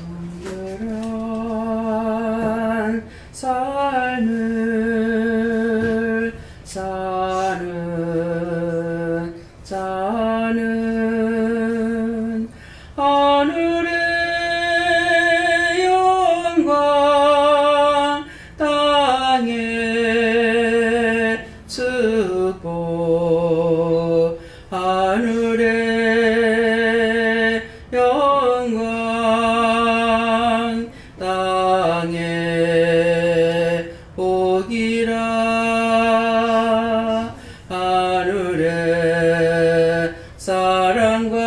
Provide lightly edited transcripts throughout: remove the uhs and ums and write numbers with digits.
정결한 삶을 사는 자는 하늘의 영광 땅의 축복 하늘의 영광 땅의 복이라 하늘의 사랑과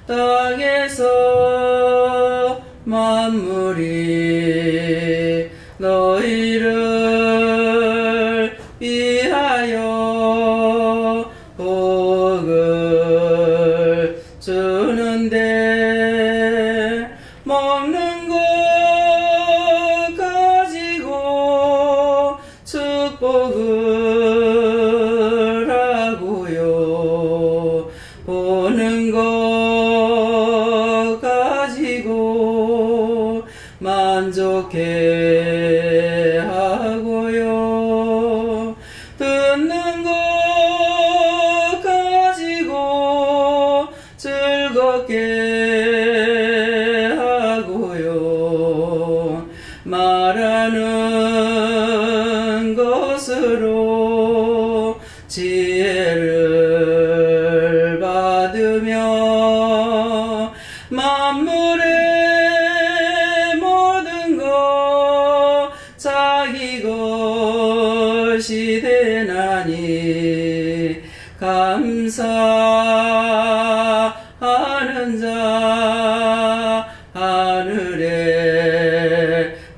땅에서 만물이 너희를 위하여 복을 주는데 먹는 것 가지고 축복을 하고요 보는 것 가지고 만족해 하고요 듣는 것 가지고 즐겁게 하고요 말하는 것으로 지혜를 받으며 만물의 모든 것 자기 것이 되나니 감사하는 자 하늘의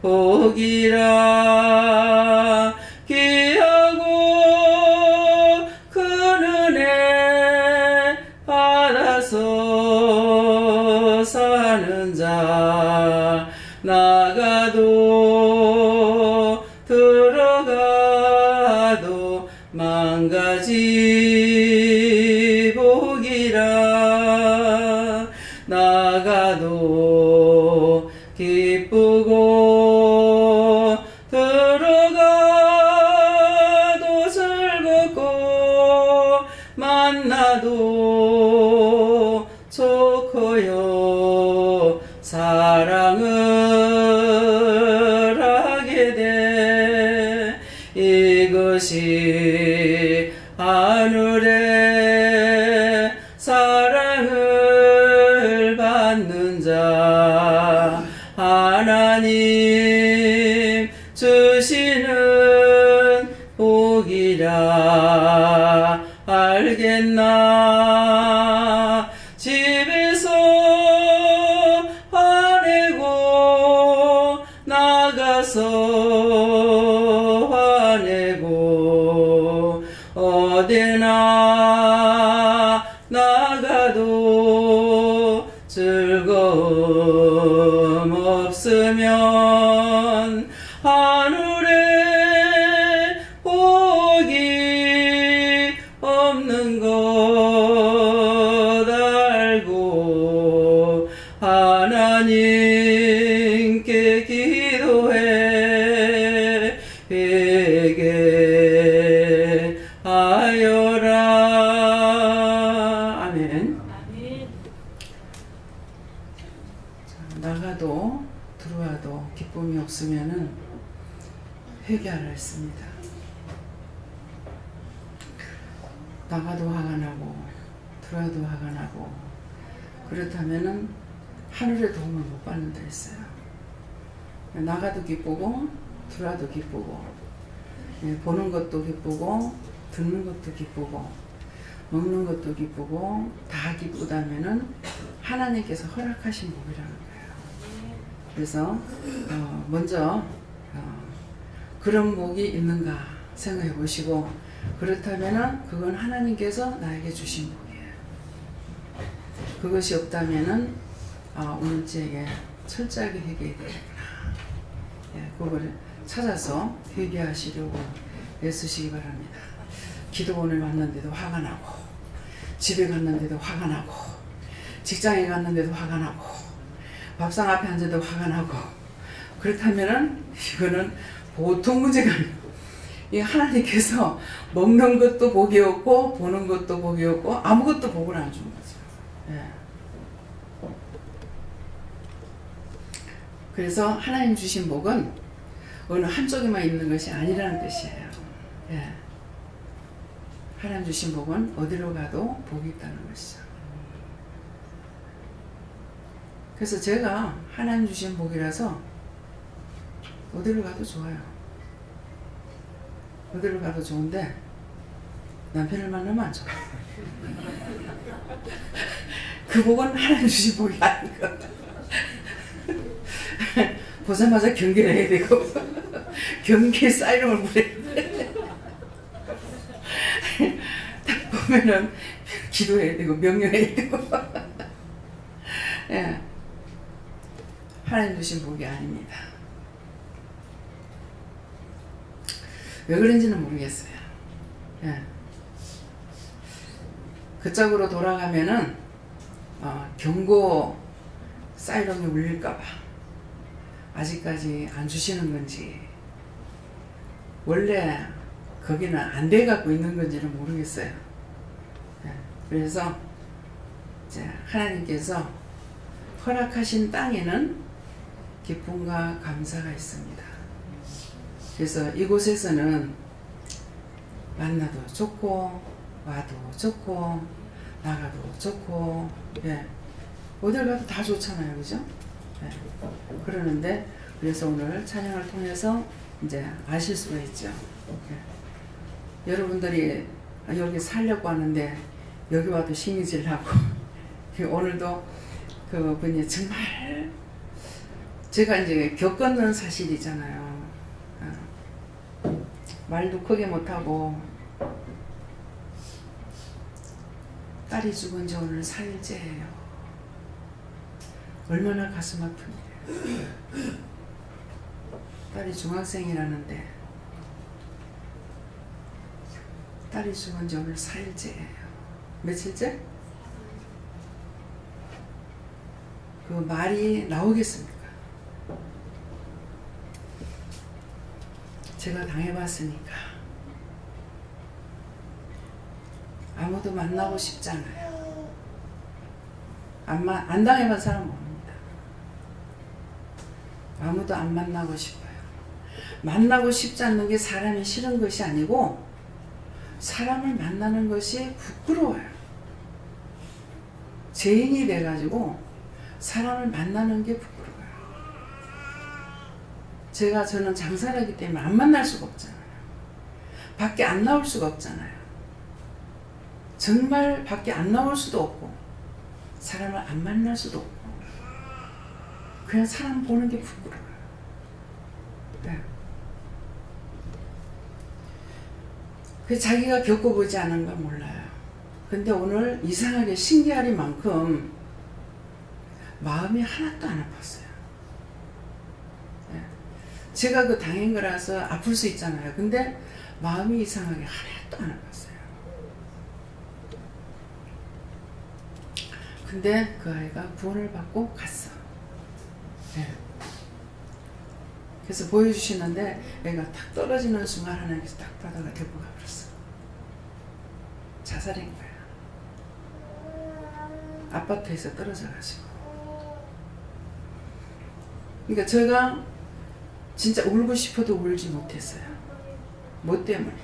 복이라 귀하고 큰 은혜 받아서 사는 자 나가도 들어가도 만가지 복이라 나가도 기쁘고 들어가도 즐겁고 만나도 좋고요 사랑을 하게 돼 이것이 하늘의 사랑을 받는 자 하나님 주시는 복이라 알겠나 집에서 화내고 나가서 화내고 어디나 나가도 즐거움 없으면 하늘에 복이 없는 것 알고 하나님께 기도해 회개하여라. 아멘. 자, 나가도 들어와도 기쁨이 없으면은 회개하라 했습니다. 나가도 화가 나고 들어와도 화가 나고 그렇다면은 하늘의 도움을 못 받는다 했어요. 나가도 기쁘고 들어와도 기쁘고 보는 것도 기쁘고 듣는 것도 기쁘고 먹는 것도 기쁘고 다 기쁘다면은 하나님께서 허락하신 복이라는 거예요. 그래서 먼저 그런 복이 있는가 생각해 보시고 그렇다면은 그건 하나님께서 나에게 주신 복이에요. 그것이 없다면은 오늘째에게 철저하게 회개해야 되겠구나. 그걸 찾아서 회개하시려고 애쓰시기 바랍니다. 기도원을 왔는데도 화가 나고 집에 갔는데도 화가 나고 직장에 갔는데도 화가 나고 밥상 앞에 앉아도 화가 나고, 그렇다면은 이거는 보통 문제가 아니에요. 이 하나님께서 먹는 것도 복이 없고 보는 것도 복이 없고 아무것도 복을 안 주는 거죠. 예. 그래서 하나님 주신 복은 어느 한쪽에만 있는 것이 아니라는 뜻이에요. 예. 하나님 주신 복은 어디로 가도 복이 있다는 것이죠. 그래서 제가 하나님 주신 복이라서 어디로 가도 좋아요. 어디로 가도 좋은데 남편을 만나면 안 좋아요. 그 복은 하나님 주신 복이 아닌 것 같아요. 보자마자 경계를 해야 되고 경계 사이렌을 부려야 돼. 딱 보면은 기도해야 되고 명령해야 되고. 예. 하나님 주신 복이 아닙니다. 왜 그런지는 모르겠어요. 예. 그 쪽으로 돌아가면은 경고 사이렌이 울릴까봐 아직까지 안 주시는 건지, 원래 거기는 안 돼 갖고 있는 건지는 모르겠어요. 예. 그래서 이제 하나님께서 허락하신 땅에는 기쁨과 감사가 있습니다. 그래서 이곳에서는 만나도 좋고 와도 좋고 나가도 좋고, 예. 어딜 가도 다 좋잖아요, 그죠? 예. 그러는데 그래서 오늘 찬양을 통해서 이제 아실 수가 있죠. 예. 여러분들이 여기 살려고 하는데 여기 와도 힘이 질라고 오늘도 그 분이 정말 제가 이제 겪었는 사실이잖아요. 말도 크게 못하고 딸이 죽은 지 오늘 4일째예요. 얼마나 가슴 아픈 일이에요. 딸이 중학생이라는데 딸이 죽은 지 오늘 4일째예요. 며칠째? 그 말이 나오겠습니까? 제가 당해봤으니까 아무도 만나고 싶지 않아요. 안 당해본 사람 모릅니다. 아무도 안 만나고 싶어요. 만나고 싶지 않는 게 사람이 싫은 것이 아니고 사람을 만나는 것이 부끄러워요. 죄인이 돼가지고 사람을 만나는 게 부끄러워요. 저는 장사를 하기 때문에 안 만날 수가 없잖아요. 밖에 안 나올 수가 없잖아요. 정말 밖에 안 나올 수도 없고 사람을 안 만날 수도 없고 그냥 사람 보는 게 부끄러워요. 네. 그 자기가 겪어보지 않은 건 몰라요. 근데 오늘 이상하게 신기하리만큼 마음이 하나도 안 아팠어요. 네. 제가 그 당한 거라서 아플 수 있잖아요. 근데 마음이 이상하게 하나도 안 아팠어요. 근데 그 아이가 구원을 받고 갔어. 네. 그래서 보여주시는데 애가 탁 떨어지는 순간 하나님께서 딱 바다가 데리고 가버렸어. 자살인 거야. 아파트에서 떨어져가지고. 그러니까 제가 진짜 울고 싶어도 울지 못했어요. 뭐 때문에?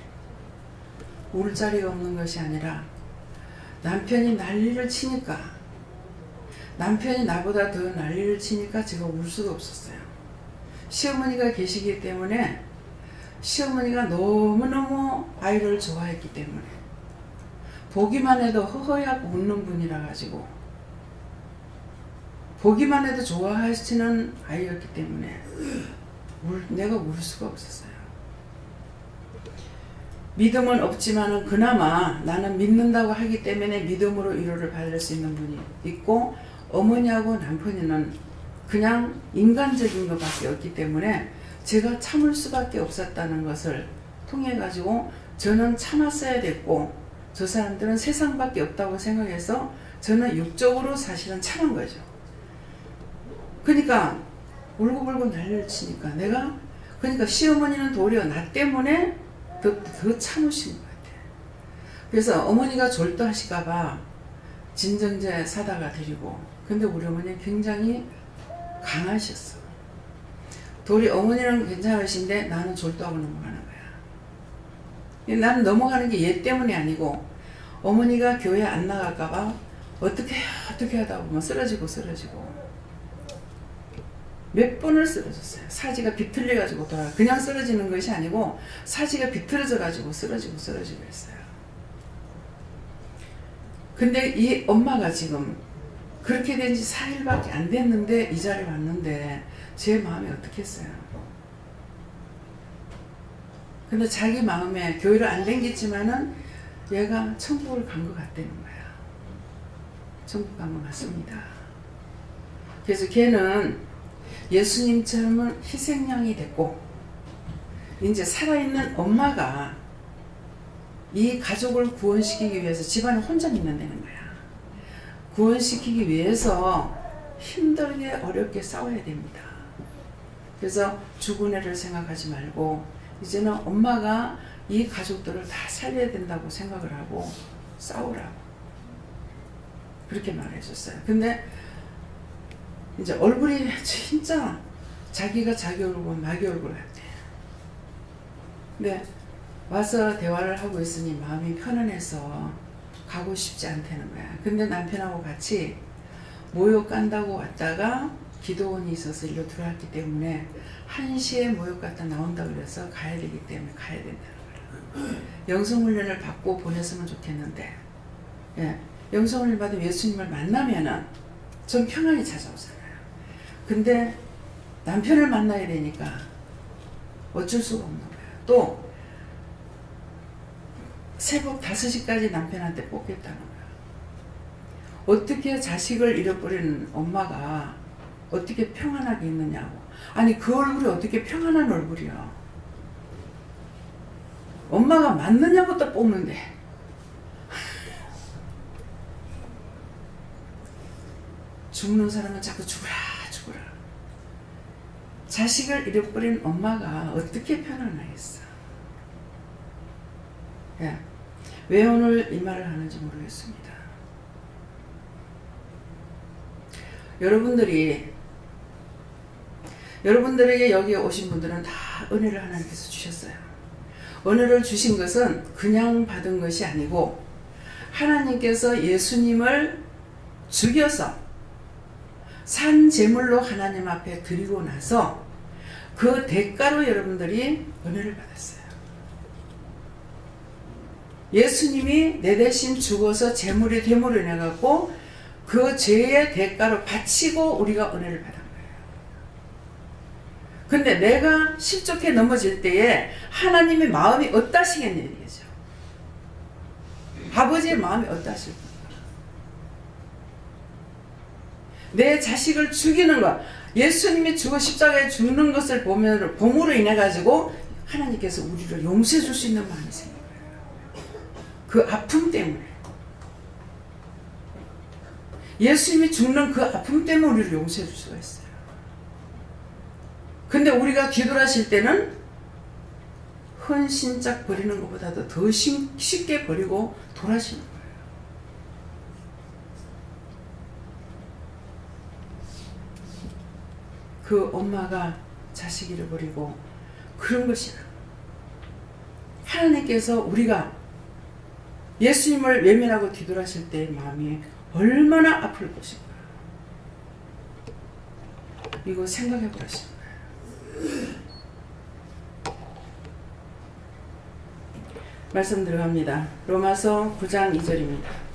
울 자리가 없는 것이 아니라 남편이 난리를 치니까, 남편이 나보다 더 난리를 치니까 제가 울 수가 없었어요. 시어머니가 계시기 때문에, 시어머니가 너무너무 아이를 좋아했기 때문에, 보기만 해도 허허하고 웃는 분이라 가지고, 보기만 해도 좋아하시는 아이였기 때문에 내가 울 수가 없었어요. 믿음은 없지만은 그나마 나는 믿는다고 하기 때문에 믿음으로 위로를 받을 수 있는 분이 있고, 어머니하고 남편이는 그냥 인간적인 것밖에 없기 때문에 제가 참을 수밖에 없었다는 것을 통해 가지고 저는 참았어야 됐고, 저 사람들은 세상밖에 없다고 생각해서 저는 육적으로 사실은 참은 거죠. 그러니까 울고불고 난리를 치니까 내가, 그러니까 시어머니는 도리어 나 때문에 더 참으신 것 같아요. 그래서 어머니가 졸도하실까봐 진정제 사다가 드리고, 근데 우리 어머니는 굉장히 강하셨어. 도리어 어머니는 괜찮으신데 나는 졸도하고 넘어가는 거야. 나는 넘어가는 게 얘 때문이 아니고, 어머니가 교회 안 나갈까봐 어떻게 하다 보면 쓰러지고 몇 번을 쓰러졌어요. 사지가 비틀려가지고 돌아. 그냥 쓰러지는 것이 아니고 사지가 비틀어져가지고 쓰러지고 했어요. 근데 이 엄마가 지금 그렇게 된 지 4일밖에 안 됐는데 이 자리에 왔는데 제 마음이 어떻겠어요? 근데 자기 마음에 교회를 안 댕겼지만은 얘가 천국을 간 것 같다는 거야. 천국 간 것 같습니다. 그래서 걔는 예수님처럼은 희생양이 됐고, 이제 살아있는 엄마가 이 가족을 구원시키기 위해서, 집안에 혼자 있는다는 거야. 구원시키기 위해서 힘들게 어렵게 싸워야 됩니다. 그래서 죽은 애를 생각하지 말고 이제는 엄마가 이 가족들을 다 살려야 된다고 생각을 하고 싸우라고 그렇게 말해줬어요. 근데 이제 얼굴이 진짜 자기가 자기 얼굴 마귀 얼굴 같아. 근데 와서 대화를 하고 있으니 마음이 편안해서 가고 싶지 않다는 거야. 근데 남편하고 같이 모욕 간다고 왔다가 기도원이 있어서 일로 들어왔기 때문에 1시에 모욕 갔다 나온다 그래서 가야 되기 때문에 가야 된다는 거야. 영성훈련을 받고 보냈으면 좋겠는데, 예, 영성훈련 받으면 예수님을 만나면은 좀 평안이 찾아오잖아요. 근데 남편을 만나야 되니까 어쩔 수가 없는 거예요. 또 새벽 5시까지 남편한테 뽀겠다는 거야. 어떻게 자식을 잃어버리는 엄마가 어떻게 평안하게 있느냐고. 아니 그 얼굴이 어떻게 평안한 얼굴이야. 엄마가 맞느냐고 또 뽑는데. 죽는 사람은 자꾸 죽어라. 자식을 잃어버린 엄마가 어떻게 편안하겠어. 예. 왜 오늘 이 말을 하는지 모르겠습니다. 여러분들에게 여기 오신 분들은 다 은혜를 하나님께서 주셨어요. 은혜를 주신 것은 그냥 받은 것이 아니고 하나님께서 예수님을 죽여서 산 제물로 하나님 앞에 드리고 나서 그 대가로 여러분들이 은혜를 받았어요. 예수님이 내 대신 죽어서 제물이 됨으로 인해 갖고 그 죄의 대가로 바치고 우리가 은혜를 받은 거예요. 근데 내가 실족해 넘어질 때에 하나님의 마음이 어떠시겠냐 얘기죠. 아버지의 마음이 어떠실까? 내 자식을 죽이는 것, 예수님이 죽어 십자가에 죽는 것을 봄으로 인해 가지고 하나님께서 우리를 용서해 줄 수 있는 마음이 생긴 거예요. 그 아픔 때문에. 예수님이 죽는 그 아픔 때문에 우리를 용서해 줄 수가 있어요. 근데 우리가 기도를 하실 때는 헌신짝 버리는 것보다도 더 쉽게 버리고 돌아시는 거예요. 그 엄마가 자식 잃어버리고 그런 것이라. 하나님께서 우리가 예수님을 외면하고 뒤돌아실 때의 마음이 얼마나 아플 것인가. 이거 생각해 보시는 거예요. 말씀 들어갑니다. 로마서 9장 2절입니다.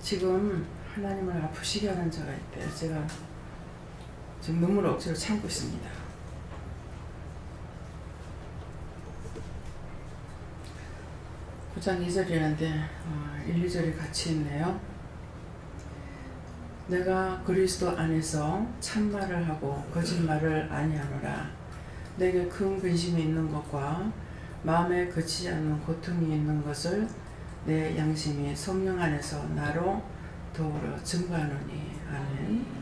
지금 하나님을 아프시게 하는 자가 있대요. 제가 지금 눈물을 억지로 참고 있습니다. 구장 2절이라는데 1, 2절이 같이 있네요. 내가 그리스도 안에서 참말을 하고 거짓말을 아니하노라. 내게 큰 근심이 있는 것과 마음에 그치지 않는 고통이 있는 것을 내 양심이 성령 안에서 나로 더불어 증거하노니. 아멘.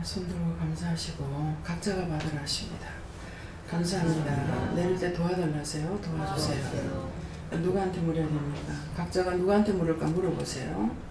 손 들고 감사하시고 각자가 받으라 하십니다. 감사합니다. 내릴 때 도와달라세요. 도와주세요. 누구한테 물어야 됩니까? 각자가 누구한테 물을까 물어보세요.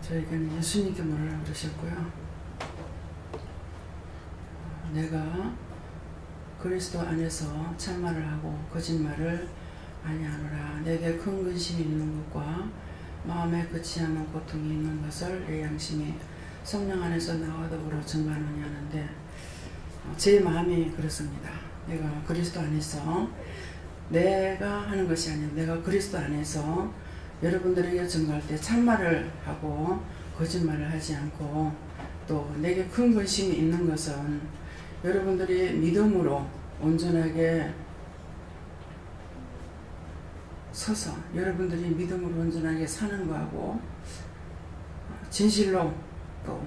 저에게는 예수님께 물으라 그러셨고요. 내가 그리스도 안에서 참말을 하고 거짓말을 아니하노라. 내게 큰 근심이 있는 것과 마음에 그치 않는 고통이 있는 것을 내 양심이 성령 안에서 나와 더불어 증거하느니 하는데, 제 마음이 그렇습니다. 내가 그리스도 안에서, 내가 하는 것이 아니라 내가 그리스도 안에서 여러분들에게 증거할 때 참말을 하고 거짓말을 하지 않고, 또 내게 큰 근심이 있는 것은 여러분들이 믿음으로 온전하게 서서 여러분들이 믿음으로 온전하게 사는 거하고, 진실로 또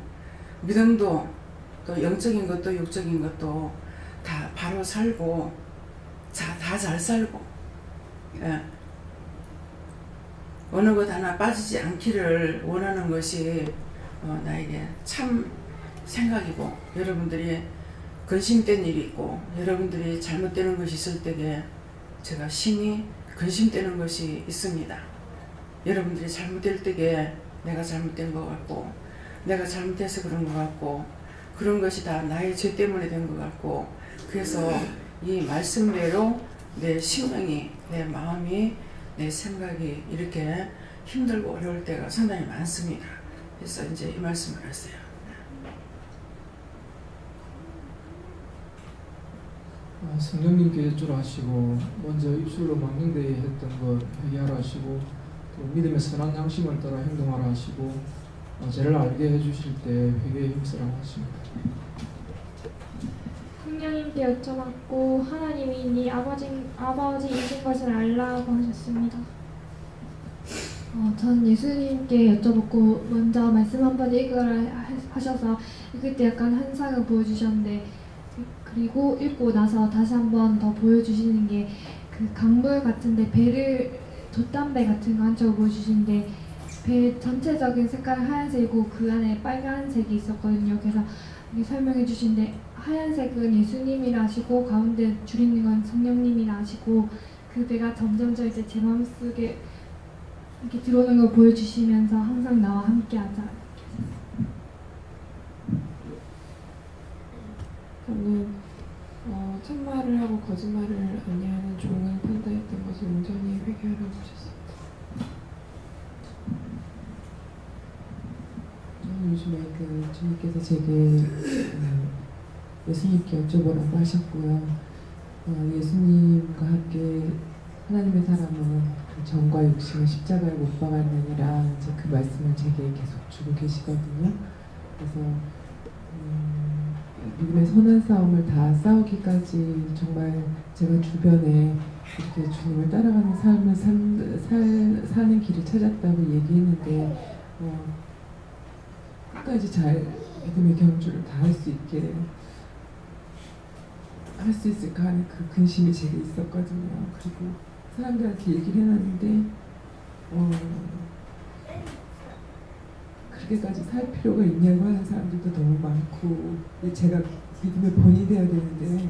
믿음도 또 영적인 것도 육적인 것도 다 바로 살고 다 잘 살고, 어느 것 하나 빠지지 않기를 원하는 것이 나에게 참 생각이고, 여러분들이 근심된 일이 있고 여러분들이 잘못되는 것이 있을 때에 제가 심히 근심되는 것이 있습니다. 여러분들이 잘못될 때에 내가 잘못된 것 같고, 내가 잘못해서 그런 것 같고, 그런 것이 다 나의 죄 때문에 된 것 같고, 그래서 이 말씀대로 내 심령이, 내 마음이, 내 생각이 이렇게 힘들고 어려울 때가 상당히 많습니다. 해서 이제 이 말씀을 했어요. 성령님께 여쭈라 하시고 먼저 입술로 망령되이 했던 것 회개하라 하시고 또 믿음의 선한 양심을 따라 행동하라 하시고 죄를 알게 해주실 때 회개에 힘쓰라 하십니다. 성령님께 여쭤봤고 하나님이 네 아버지이신 것을 알라고 하셨습니다. 전 예수님께 여쭤봤고 먼저 말씀 한번 읽으라 하셔서 읽을 때 약간 환상을 보여주셨는데 그리고 읽고 나서 다시 한번 더 보여주시는 게 그 강물 같은데 배를 돛담배 같은 거 한쪽을 보여주시는데 배 전체적인 색깔은 하얀색이고 그 안에 빨간색이 있었거든요. 그래서 설명해 주신데 하얀색은 예수님이라 하시고 가운데 줄 있는 건 성령님이라 하시고 그 배가 점점점 이제 제 마음속에 이렇게 들어오는 걸 보여주시면서 항상 나와 함께하자. 저는 참말을 하고 거짓말을 아니하는 종을 판단했던 것을 온전히 회개하라고 하셨습니다. 저는 요즘에 주님께서 제게 예수님께 여쭤보라고 하셨고요. 예수님과 함께 하나님의 사람은 정과 육신을 십자가에 못 박았느니라 이제 그 말씀을 제게 계속 주고 계시거든요. 그래서 믿음의 선한 싸움을 다 싸우기까지 정말 제가 주변에 이렇게 주님을 따라가는 삶을 사는 길을 찾았다고 얘기했는데 끝까지 잘 믿음의 경주를 다 할 수 있게 할 수 있을까 하는 그 근심이 제게 있었거든요. 그리고 사람들한테 얘기를 해놨는데 그렇게까지 살 필요가 있냐고 하는 사람들도 너무 많고 제가 믿음의 본이 되어야 되는데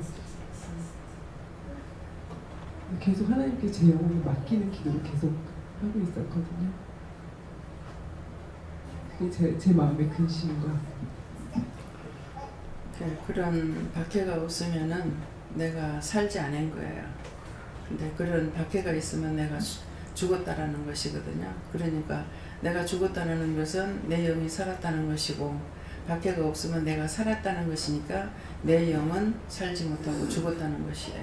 계속 하나님께 제 영혼을 맡기는 기도를 계속 하고 있었거든요. 그게 제 마음의 근심인 것 같습니다. 그런 박해가 없으면은 내가 살지 않은 거예요. 근데 그런 박해가 있으면 내가 죽었다라는 것이거든요. 그러니까 내가 죽었다는 것은 내 영이 살았다는 것이고 박해가 없으면 내가 살았다는 것이니까 내 영은 살지 못하고 죽었다는 것이에요.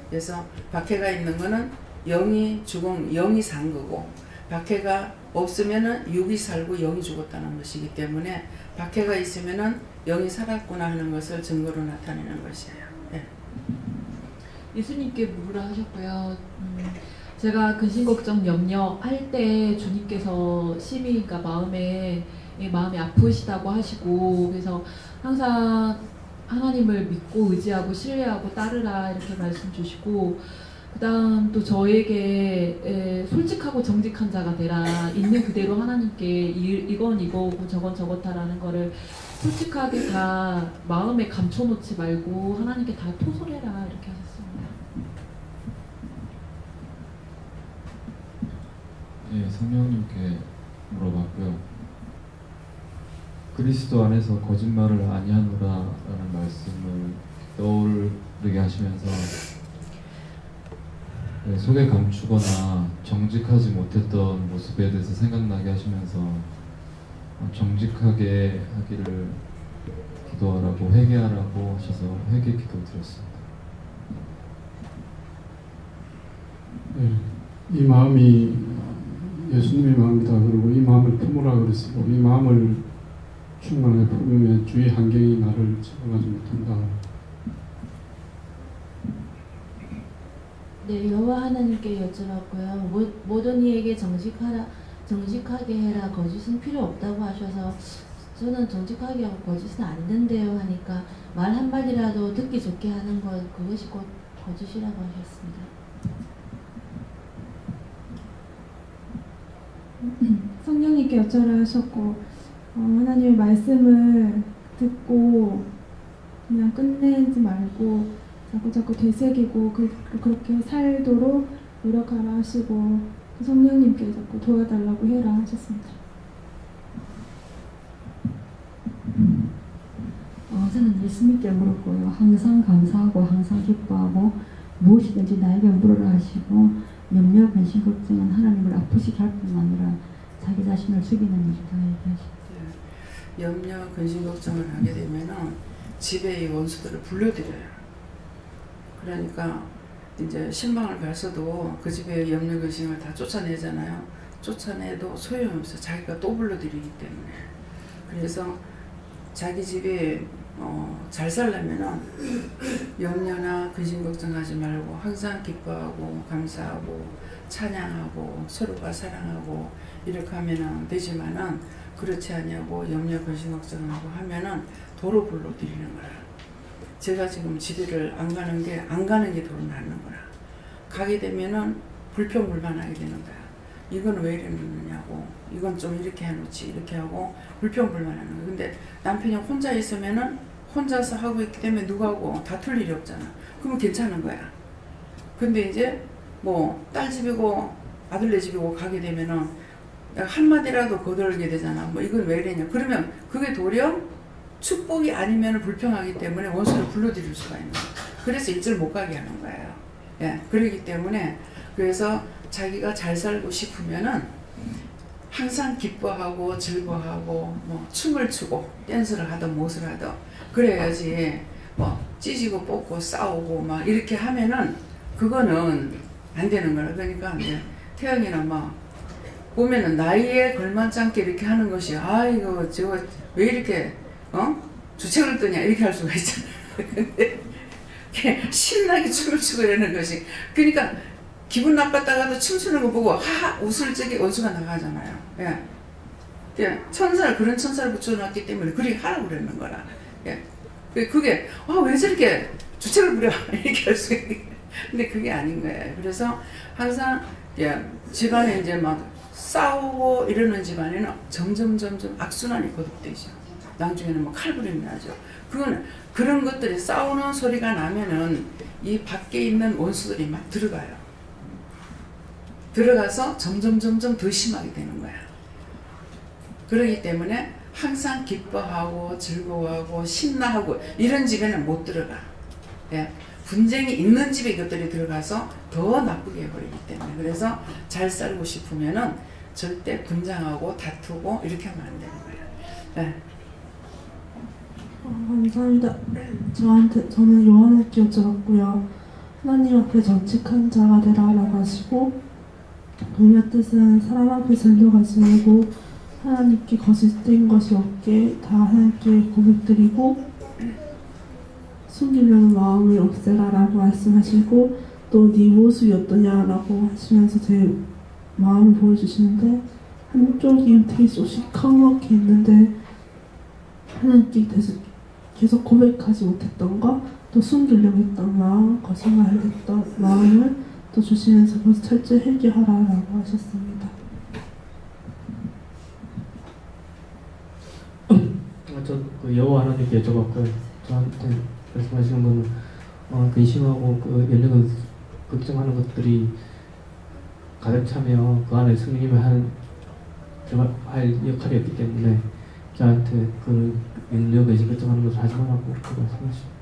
그래서 박해가 있는 거는 영이 산 거고 박해가 없으면은 육이 살고 영이 죽었다는 것이기 때문에 박해가 있으면은 영이 살았구나 하는 것을 증거로 나타내는 것이에요. 네. 예수님께 물으라 하셨고요. 제가 근심 걱정 염려할 때 주님께서 심히 그러니까 마음이 아프시다고 하시고 그래서 항상 하나님을 믿고 의지하고 신뢰하고 따르라 이렇게 말씀 주시고 그 다음 또 저에게 솔직하고 정직한 자가 되라 있는 그대로 하나님께 이건 이거고 저건 저렇다라는 거를 솔직하게 다 마음에 감춰놓지 말고 하나님께 다 토설해라 이렇게 하셨습니다. 예, 성령님께 물어봤고요. 그리스도 안에서 거짓말을 아니하노라라는 말씀을 떠오르게 하시면서 속에 감추거나 정직하지 못했던 모습에 대해서 생각나게 하시면서 정직하게 하기를 기도하라고 회개하라고 하셔서 회개 기도 드렸습니다. 네, 이 마음이 예수님의 마음이다. 그리고 이 마음을 품으라 그랬고 이 마음을 충만하게 품으면 주의 환경이 나를 채워가지 못한다. 네, 여호와 하나님께 여쭤봤고요. 모든 이에게 정직하게 해라. 거짓은 필요 없다고 하셔서 저는 정직하게 하고 거짓은 안 된대요 하니까 말 한마디라도 듣기 좋게 하는 것 그것이 곧 거짓이라고 하셨습니다. 성령님께 여쭤라 하셨고 하나님의 말씀을 듣고 그냥 끝내지 말고 자꾸 되새기고 그렇게 살도록 노력하라 하시고 성령님께 자꾸 도와달라고 해라 하셨습니다. 저는 예수님께 물었고요. 항상 감사하고 항상 기뻐하고 무엇이든지 나에게 물으라 하시고 염려, 근심, 걱정은 하나님을 아프시게 할 뿐만 아니라 자기 자신을 죽이는 일이다 얘기하셨어요. 염려, 근심, 걱정을 하게 되면은 집에 이 원수들을 불러들여요. 그러니까 이제 신방을 가서도 그 집에 염려, 근심을 다 쫓아내잖아요. 쫓아내도 소용없어. 자기가 또 불러들이기 때문에. 그래서 자기 집에 잘 살려면은 염려나 근심 걱정하지 말고 항상 기뻐하고 감사하고 찬양하고 서로가 사랑하고 이렇게 하면은 되지만은 그렇지 않냐고 염려 근심 걱정하고 하면은 도로 불러들이는 거라. 제가 지금 집에를 안 가는 게 도로 나는 거라. 가게 되면은 불평불만하게 되는 거야. 이건 왜 이러느냐고, 이건 좀 이렇게 해놓지, 이렇게 하고 불평불만하는 거야. 근데 남편이 혼자 있으면은 혼자서 하고 있기 때문에 누구하고 다툴 일이 없잖아. 그러면 괜찮은 거야. 근데 이제 뭐 딸 집이고 아들네 집이고 가게 되면은 한마디라도 거들게 되잖아. 뭐 이건 왜 이러냐. 그러면 그게 도리어 축복이 아니면 불평하기 때문에 원수를 불러들일 수가 있는 거야. 그래서 일절 못 가게 하는 거예요. 예, 그러기 때문에 그래서 자기가 잘 살고 싶으면은 항상 기뻐하고 즐거워하고 뭐 춤을 추고 댄스를 하든 무엇을 하든 그래야지 뭐 찢고 뽑고 싸우고 막 이렇게 하면은 그거는 안 되는 거라. 그러니까 이제 태영이는 막 보면은 나이에 걸맞지 않게 이렇게 하는 것이 아이고 저거 왜 이렇게 주책을 뜨냐 이렇게 할 수가 있잖아요. 근데 신나게 춤을 추고 이러는 것이 그러니까 기분 나빴다가도 춤추는 거 보고 하하 웃을 적에 원수가 나가잖아요. 예. 그런 천사를 붙여놨기 때문에 그렇게 하라고 그러는 거라. 예. 그게 왜 저렇게 주책을 부려 이렇게 할 수가 있는. 근데 그게 아닌 거예요. 그래서 항상 집안에 이제 막 싸우고 이러는 집안에는 점점 악순환이 거듭되죠. 나중에는 뭐 칼부림이 나죠. 그런 것들이 싸우는 소리가 나면은 이 밖에 있는 원수들이 막 들어가요. 들어가서 점점 더 심하게 되는 거야. 그러기 때문에 항상 기뻐하고 즐거워하고 신나하고 이런 집에는 못 들어가. 예. 분쟁이 있는 집에 이것들이 들어가서 더 나쁘게 해버리기 때문에 그래서 잘 살고 싶으면은 절대 분쟁하고 다투고 이렇게 하면 안 되는 거예요. 네. 감사합니다. 저는 요한에게 여쭤봤고요. 하나님 앞에 정직한 자가 되라라고 하시고 우리의 뜻은 사람 앞에 설교하지 말고 하나님께 거짓된 것이 없게 다 하나님께 고백드리고 숨기려는 마음을 없애라라고 말씀하시고 또 네 모습이 어떠냐라고 하시면서 제 마음을 보여주시는데 한쪽이 되게 소식하게 있는데 하나님께 계속 고백하지 못했던 거 또 숨기려고 했던 마음 거짓말했던 마음을 또 주시면서 그것을 철저히 해결하라라고 하셨습니다. 저 여호와 하나님께 여쭤봤고요. 저한테 말씀하시는 거는 근심하고 연륜을 걱정하는 것들이 가득 차며 그 안에 성령님이 할 역할이었기 때문에 저한테 그 연륜 근심 걱정하는 것을 하지 말라고 그렇게 말씀하십니다.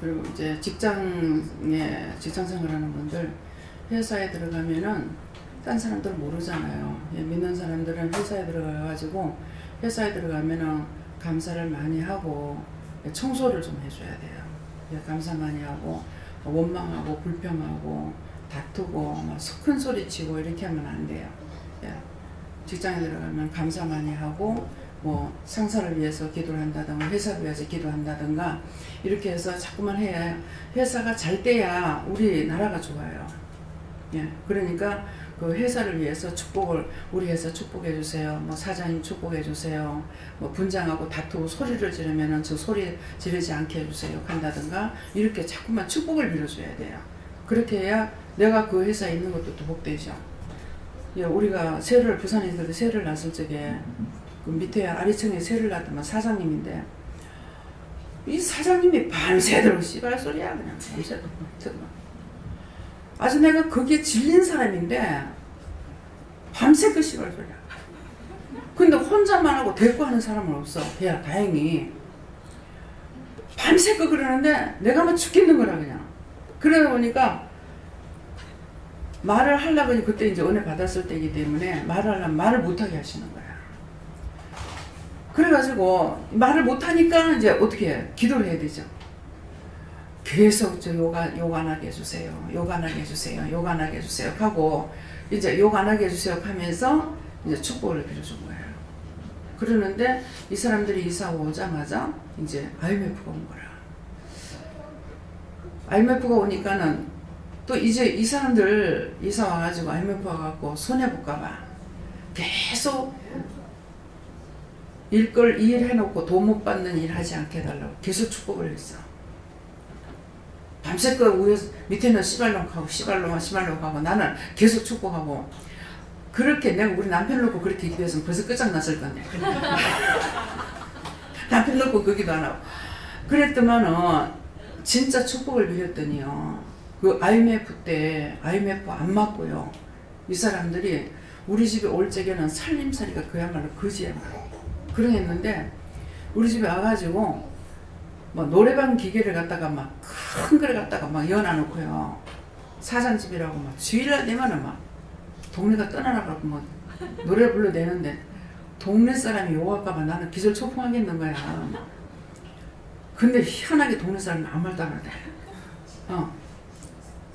그리고 이제 직장 생활하는 분들 회사에 들어가면은 딴 사람들 모르잖아요. 믿는 사람들은 회사에 들어가가지고 회사에 들어가면은 감사를 많이 하고 청소를 좀 해줘야 돼요. 감사 많이 하고 원망하고 불평하고 다투고 막 큰 소리 치고 이렇게 하면 안 돼요. 직장에 들어가면 감사 많이 하고 뭐 상사를 위해서 기도를 한다든가 회사를 위해서 기도한다든가 이렇게 해서 자꾸만 해야 회사가 잘 돼야 우리나라가 좋아요. 그러니까 그 회사를 위해서 우리 회사 축복해 주세요. 뭐 사장님 축복해 주세요. 뭐 분장하고 다투고 소리를 지르면은 저 소리 지르지 않게 해주세요. 한다든가 이렇게 자꾸만 축복을 빌어줘야 돼요. 그렇게 해야 내가 그 회사에 있는 것도 또 복되죠. 우리가 부산에 있을 때 세를 났을 적에 그 밑에 아래층에 세를 놨더만 사장님인데 이 사장님이 밤새도록 씨발 소리야 그냥 밤새도록 아주 내가 거기에 질린 사람인데 밤새 그 씨발 소리야. 근데 혼자만 하고 대꾸 하는 사람은 없어. 다행히 밤새 거 그러는데 내가 막 죽겠는 거라 그냥. 그러다 보니까 말을 하려고 하니 그때 이제 은혜 받았을 때이기 때문에 말을 하려면 말을 못하게 하시는 거야. 그래가지고 말을 못하니까 이제 어떻게 해? 기도를 해야 되죠. 계속 저 욕 안 하게 해주세요. 욕 안 하게 해주세요. 욕 안 하게 해주세요. 하고 이제 욕 안 하게 해주세요 하면서 이제 축복을 빌어준 거예요. 그러는데 이 사람들이 이사 오자마자 이제 IMF가 온 거라. IMF가 오니까는 또 이제 이 사람들 이사 와가지고 IMF 와갖고 손해볼까봐 계속 일걸 일해놓고 돈 못 받는 일 하지 않게 해달라고 계속 축복을 했어. 밤새껏 밑에는 씨발놈하고 씨발놈하고 나는 계속 축복하고 그렇게 내가 우리 남편 놓고 그렇게 기도했으면 벌써 끝장났을 건데 남편 놓고 그 기도 안 하고 그랬더만은 진짜 축복을 빌었더니요 그 IMF 때 IMF 안 맞고요 이 사람들이 우리 집에 올 적에는 살림살이가 그야말로 거지야말로 그러했는데 우리 집에 와가지고 뭐 노래방 기계를 갖다가 막 큰 거를 갖다가 막 연어놓고요 사장집이라고 막 주일날 되면은 막 동네가 떠나라고 뭐 노래 불러대는데 동네 사람이 욕할까봐 나는 기절초풍하겠는 거야. 근데 희한하게 동네 사람은 아무 말도 안 하대.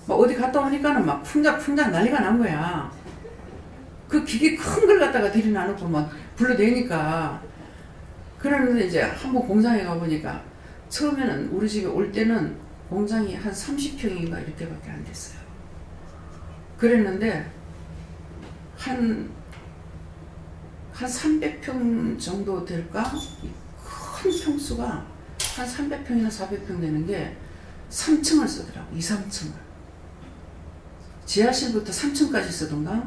막 어디 갔다 오니까는 막 풍작 난리가 난 거야. 그 기계 큰 걸 갖다가 들이놔놓고 막 불러대니까 그러는데 이제 한번 공장에 가보니까 처음에는 우리 집에 올 때는 공장이 한 30평인가 이렇게밖에 안 됐어요. 그랬는데 한 300평 정도 될까? 큰 평수가 한 300평이나 400평 되는 게 3층을 쓰더라고. 2, 3층을. 지하실부터 3층까지 쓰던가?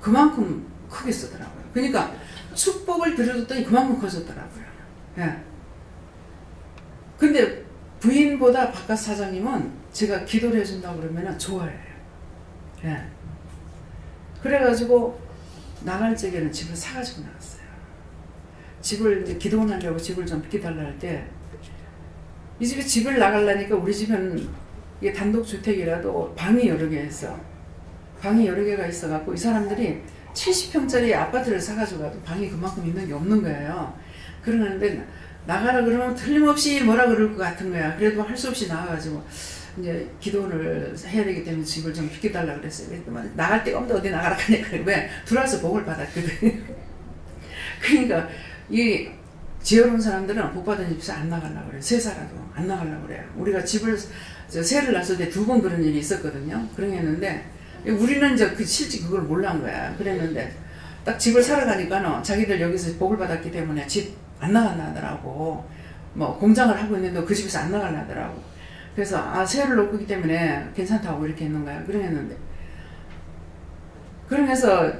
그만큼 크게 쓰더라고요. 그러니까 축복을 들여줬더니 그만큼 커졌더라고요. 예. 근데 부인보다 바깥 사장님은 제가 기도를 해준다고 그러면 좋아해요. 예. 그래가지고 나갈 적에는 집을 사가지고 나갔어요. 집을 이제 기도원 하려고 집을 좀 비켜달라 할 때 이 집에 집을 나가려니까 우리 집은 이게 단독주택이라도 방이 여러 개 있어. 방이 여러 개가 있어갖고 이 사람들이 70평짜리 아파트를 사가지고 가도 방이 그만큼 있는 게 없는 거예요. 그러는데 나가라 그러면 틀림없이 뭐라 그럴 것 같은 거야. 그래도 할 수 없이 나와가지고 이제 기도를 해야 되기 때문에 집을 좀 비켜달라 그랬어요. 그랬더니 나갈 데가 없는데 어디 나가라 하니까 왜 들어와서 복을 받았거든. 그러니까 이 지어놓은 사람들은 복 받은 집에서 안 나가려고 그래요. 세 살아도 안 나가려고 그래요. 우리가 집을 세를 놨을 때 2번 그런 일이 있었거든요. 그러했는데 우리는 이제 실제 그걸 몰란 거야. 그랬는데 딱 집을 사러 가니까는 자기들 여기서 복을 받았기 때문에 집 안 나간다 하더라고. 뭐 공장을 하고 있는데 그 집에서 안 나간다 하더라고. 그래서 세를 놓기 때문에 괜찮다고 이렇게 했는 거야. 그랬는데 그러면서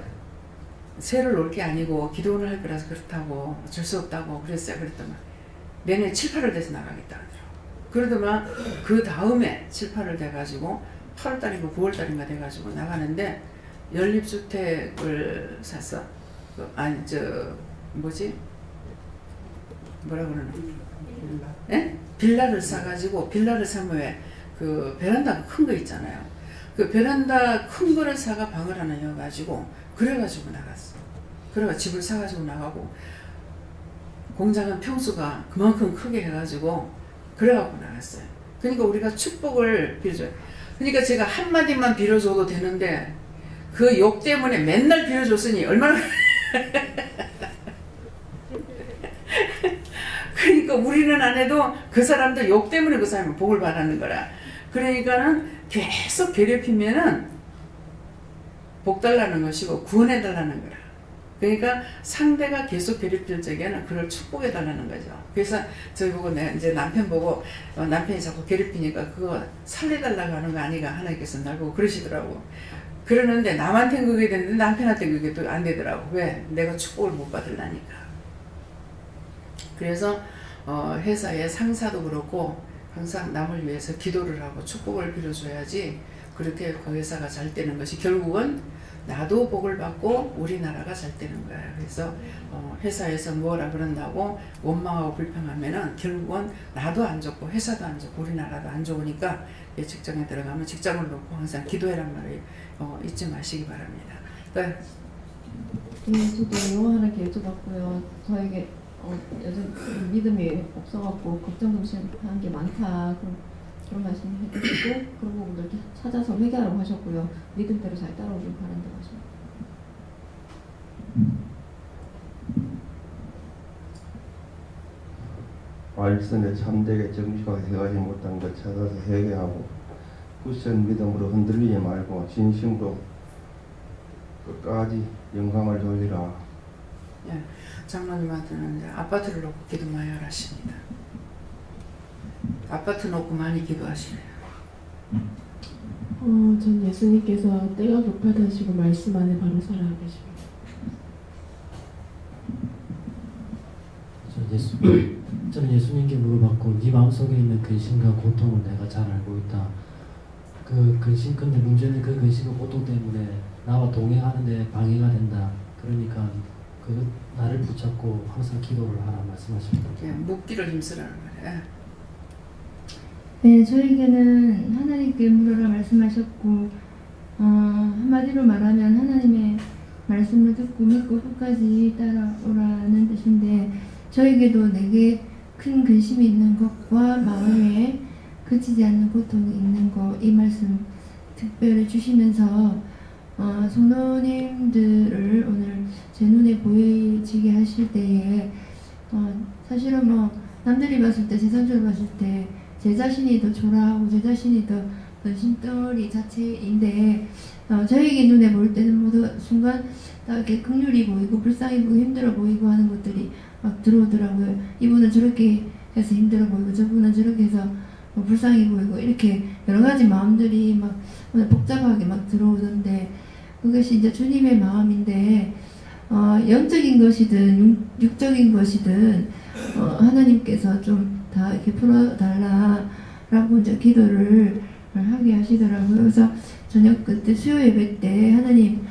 세를 놓을 게 아니고 기도원을 할 거라서 그렇다고 어쩔 수 없다고 그랬어요. 그랬더만 내년에 7, 8월 돼서 나가겠다 하더라고. 그러더만 그 다음에 7, 8월 돼가지고 8월달인가 9월달인가 돼가지고 나가는데 연립주택을 샀어. 뭐라 그러나? 예? 빌라를 사가지고 빌라를 사면 왜 그 베란다가 큰 거 있잖아요. 그 베란다 큰 거를 사가 방을 하나 여가지고 그래가지고 나갔어. 그래가 집을 사가지고 나가고 공장은 평수가 그만큼 크게 해가지고 그래갖고 나갔어요. 그러니까 우리가 축복을 빌어줘요. 그러니까 제가 한마디만 빌어줘도 되는데 그 욕 때문에 맨날 빌어줬으니 얼마나 그러니까 우리는 안 해도 그 사람도 욕 때문에 그 사람은 복을 받는 거라. 그러니까는 계속 괴롭히면은 복 달라는 것이고 구원해 달라는 거라. 그러니까 상대가 계속 괴롭힐 적에는 그걸 축복해 달라는 거죠. 그래서 저희 보고 이제 남편 보고 남편이 자꾸 괴롭히니까 그거 살려달라고 하는 거 아니가 하나님께서 날 보고 그러시더라고. 그러는데 남한테는 그게 되는데 남편한테 그게 또 안 되더라고. 왜? 내가 축복을 못 받으려니까. 그래서 회사의 상사도 그렇고 항상 남을 위해서 기도를 하고 축복을 빌어줘야지 그렇게 그 회사가 잘 되는 것이 결국은 나도 복을 받고 우리나라가 잘 되는 거예요. 그래서 회사에서 뭐라 그런다고 원망하고 불평하면은 결국은 나도 안 좋고 회사도 안 좋고 우리나라도 안 좋으니까 직장에 들어가면 직장을 놓고 항상 기도해란 말을 잊지 마시기 바랍니다. 그러니까 예, 저도 영어 하나께 여쭤봤고요. 저에게 요즘 믿음이 없어갖고 걱정 좀 하는 게 많다. 그런 말씀 해주시고 그런 부분들 찾아서 회개하라고 하셨고요. 믿음대로 잘 따라오길 바란다고 하십니다. 말씀에 참되게 정직하게 해가지 못한 것 찾아서 회개하고 굳은 믿음으로 흔들리지 말고 진심으로 끝까지 영광을 돌리라. 예, 장로님한테는 이제 아파트를 놓고 기도 많이 하십니다. 아파트 놓고 많이 기도하시네요. 전 예수님께서 때가 급하다시고 말씀 안에 바로 살아야 계십니다. 저는 예수님께 물어봤고 네 마음속에 있는 근심과 고통을 내가 잘 알고 있다. 그 근심, 근데 문제는 그 근심과 고통 때문에 나와 동행하는데 방해가 된다. 그러니까 그 나를 붙잡고 항상 기도를 하라 말씀하십니다. 예, 묵기를 힘쓰라는 거예요. 네, 저에게는 하나님께 물으라 말씀하셨고 한마디로 말하면 하나님의 말씀을 듣고 믿고 끝까지 따라오라는 뜻인데 저에게도 내게 큰 근심이 있는 것과 마음에 그치지 않는 고통이 있는 것 이 말씀 특별히 주시면서 성도님들을 오늘 제 눈에 보이지게 하실 때에 사실은 뭐 남들이 봤을 때 세상적으로 봤을 때 제 자신이 더 초라하고 제 자신이 더 근심덩어리 자체인데 저에게 눈에 보일 때는 모두 순간 다 이렇게 긍휼이 보이고 불쌍히 보이고 힘들어 보이고 하는 것들이 막 들어오더라고요. 이분은 저렇게 해서 힘들어 보이고 저분은 저렇게 해서 뭐 불쌍히 보이고 이렇게 여러 가지 마음들이 막 복잡하게 막 들어오던데 그것이 이제 주님의 마음인데 영적인 것이든 육적인 것이든 하나님께서 좀 다 이렇게 풀어달라라고 이제 기도를 하게 하시더라고요. 그래서 저녁 그때 수요 예배 때 하나님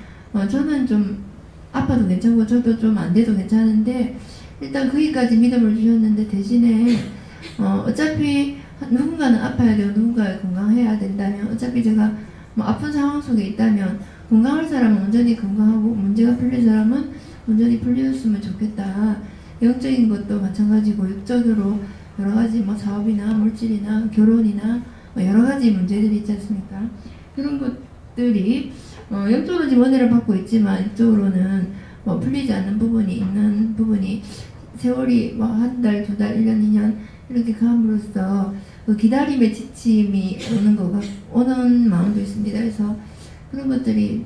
저는 좀 아파도 괜찮고 저도 좀 안 돼도 괜찮은데 일단 거기까지 믿음을 주셨는데 대신에 어차피 누군가는 아파야 되고 누군가 건강해야 된다면 어차피 제가 뭐 아픈 상황 속에 있다면 건강할 사람은 온전히 건강하고 문제가 풀릴 사람은 온전히 풀렸으면 좋겠다. 영적인 것도 마찬가지고 육적으로 여러 가지 뭐 사업이나 물질이나 결혼이나 뭐 여러 가지 문제들이 있지 않습니까? 그런 것들이 영적으로 지금 은혜를 받고 있지만 육적으로는 뭐 풀리지 않는 부분이 있는 부분이 세월이 뭐 한 달, 두 달, 1년, 2년 이렇게 감으로써 그 기다림의 지침이 오는 마음도 있습니다. 그래서 그런 것들이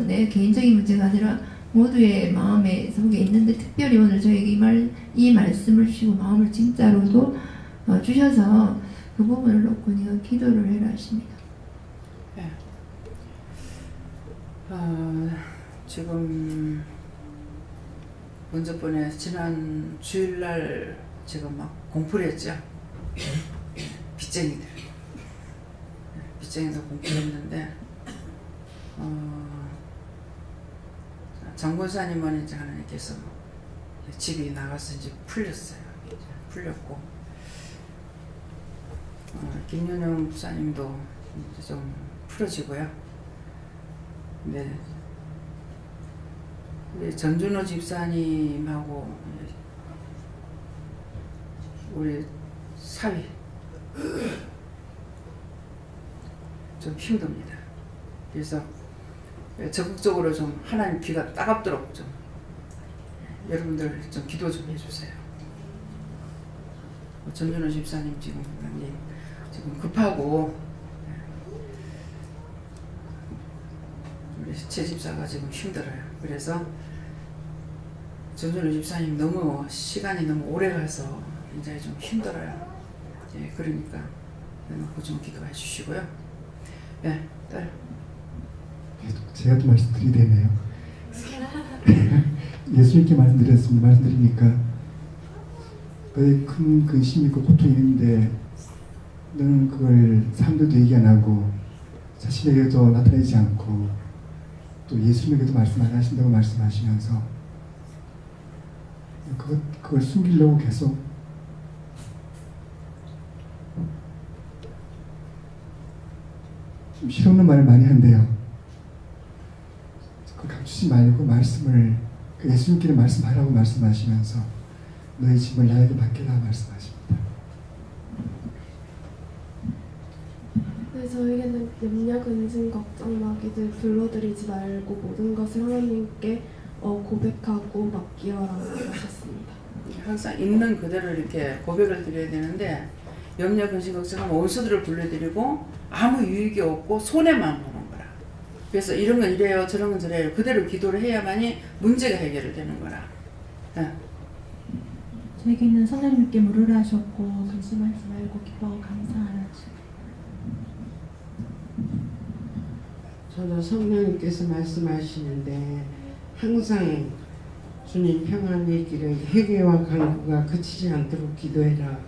내 개인적인 문제가 아니라 모두의 마음에 속에 있는데 특별히 오늘 저에게 이 말씀을 주시고 마음을 진짜로도 주셔서 그 부분을 놓고 네가 기도를 해라 하십니다. 네. 지금 먼저 번에 지난 주일날 제가 막 공포를 했죠. 빚쟁이들 공포를 했는데 장본사님은 이제 하나님께서 집이 나가서 이제 풀렸어요. 풀렸고 김윤영 목사님도 이제 좀 풀어지고요. 근데 우리 전준호 집사님하고 우리 사위 좀 힘듭니다. 그래서 적극적으로 좀 하나님 귀가 따갑도록 좀 여러분들 좀 기도 좀 해주세요. 전준호 집사님 지금 급하고 우리 제 집사가 지금 힘들어요. 그래서 전준호 집사님 너무 시간이 너무 오래 가서 굉장히 좀 힘들어요. 예, 그러니까 놓고 좀 기도해 주시고요. 네, 딸. 제가 또 말씀드리되네요. 예수님께 말씀드리니까 너의 큰 근심이 있고 고통이 있는데 너는 그걸 사람들도 얘기 안 하고 자신에게도 나타내지 않고 또 예수님에게도 말씀 안 하신다고 말씀하시면서 그걸 숨기려고 계속 좀 실없는 말을 많이 한대요. 그걸 감추지 말고 말씀을 그 예수님께는 말씀하라고 말씀하시면서 너희 짐을 나에게 맡겨라 말씀하십니다. 네, 저에게는 염려, 근심, 걱정, 마귀들 불러들이지 말고 모든 것을 하나님께 고백하고 맡기어라고 하셨습니다. 항상 있는 그대로 이렇게 고백을 드려야 되는데 염려, 근심, 걱정하면 원수들을 불러들이고 아무 유익이 없고 손해만 보는 거라. 그래서 이런 건 이래요, 저런 건 저래요. 그대로 기도를 해야만이 문제가 해결되는 거라. 저에게는 성령님께 물으라 하셨고 근심하지 말고 기뻐하고 감사하라. 저도 성령님께서 말씀하시는데 항상 주님 평안의 길을 회개와 간구가 그치지 않도록 기도해라.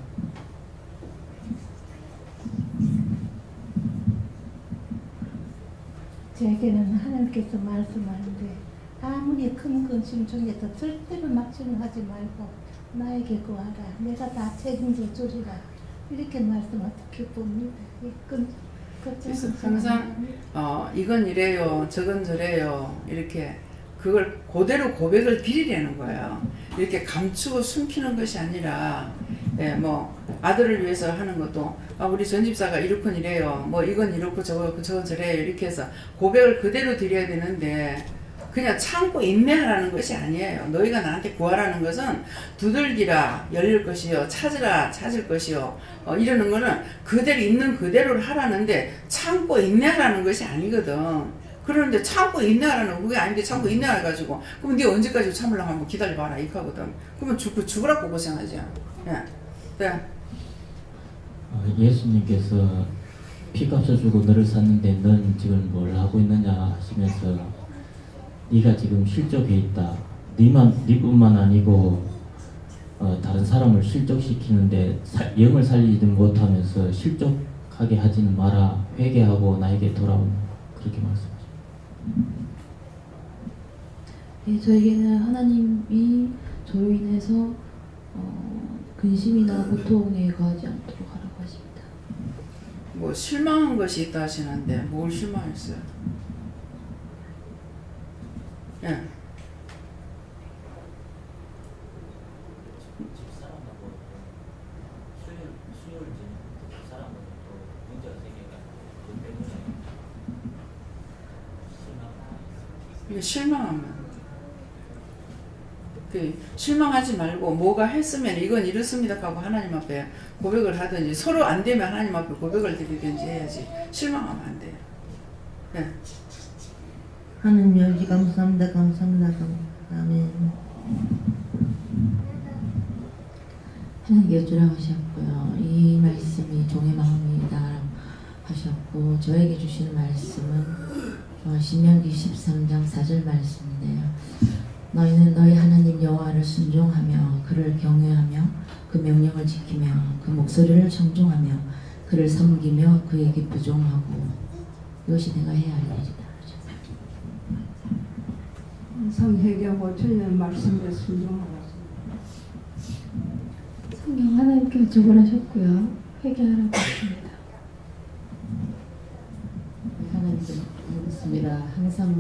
제게는 하나님께서 말씀하는데 아무리 큰 근심 중에도 절대로 낙심을 하지 말고 나에게 구하라. 내가 다 책임져 주리라. 이렇게 말씀하고 기쁩니다. 그래서 항상 이건 이래요, 저건 저래요, 이렇게 그걸 그대로 고백을 드리려는 거예요. 이렇게 감추고 숨기는 것이 아니라, 뭐 아들을 위해서 하는 것도 우리 전집사가 이렇건 이래요, 뭐 이건 이렇고 저건 저래요, 이렇게 해서 고백을 그대로 드려야 되는데 그냥 참고 인내하라는 것이 아니에요. 너희가 나한테 구하라는 것은 두들기라 열릴 것이요, 찾으라 찾을 것이요, 이러는 거는 그대로 있는 그대로를 하라는데 참고 인내하라는 것이 아니거든. 그러는데 참고 인내하라는 그게 아닌데 참고 인내해가지고 그럼 네 언제까지 참으려고 하면 기다려봐라 이거거든. 그러면 죽으라고 고생하지. 네. 예수님께서 피값을 주고 너를 샀는데 넌 지금 뭘 하고 있느냐 하시면서 네가 지금 실족해 있다. 네뿐만 아니고 다른 사람을 실족시키는데 영을 살리지 못하면서 실족하게 하지는 마라. 회개하고 나에게 돌아오는 그렇게 말씀하십니다. 네, 저에게는 하나님이 저로 인해서 근심이나 고통에 가지 않도록 하라고 하십니다. 뭐 실망한 것이 있다 하시는데 뭘 실망했어요? 예. 실망하면 실망하지 말고 뭐가 했으면 이건 이렇습니다 하고 하나님 앞에 고백을 하든지 서로 안 되면 하나님 앞에 고백을 드리든지 해야지 실망하면 안 돼요. 네. 하나님 열기 감사합니다. 감사합니다. 아멘. 하나님께 주라 하셨고요. 이 말씀이 종의 마음이다 하셨고 저에게 주시는 말씀은 신명기 13장 4절 말씀인데요. 너희는 너희 하나님 여호와를 순종하며 그를 경외하며 그 명령을 지키며 그 목소리를 청종하며 그를 섬기며 그에게 부종하고 이것이 내가 해야 할 일이다. 항상 회개하고 주님 말씀에 순종하라. 성경 하나님께 여쭤보라 하셨고요. 회개하라고 했습니다. 하나님께 묻습니다. 항상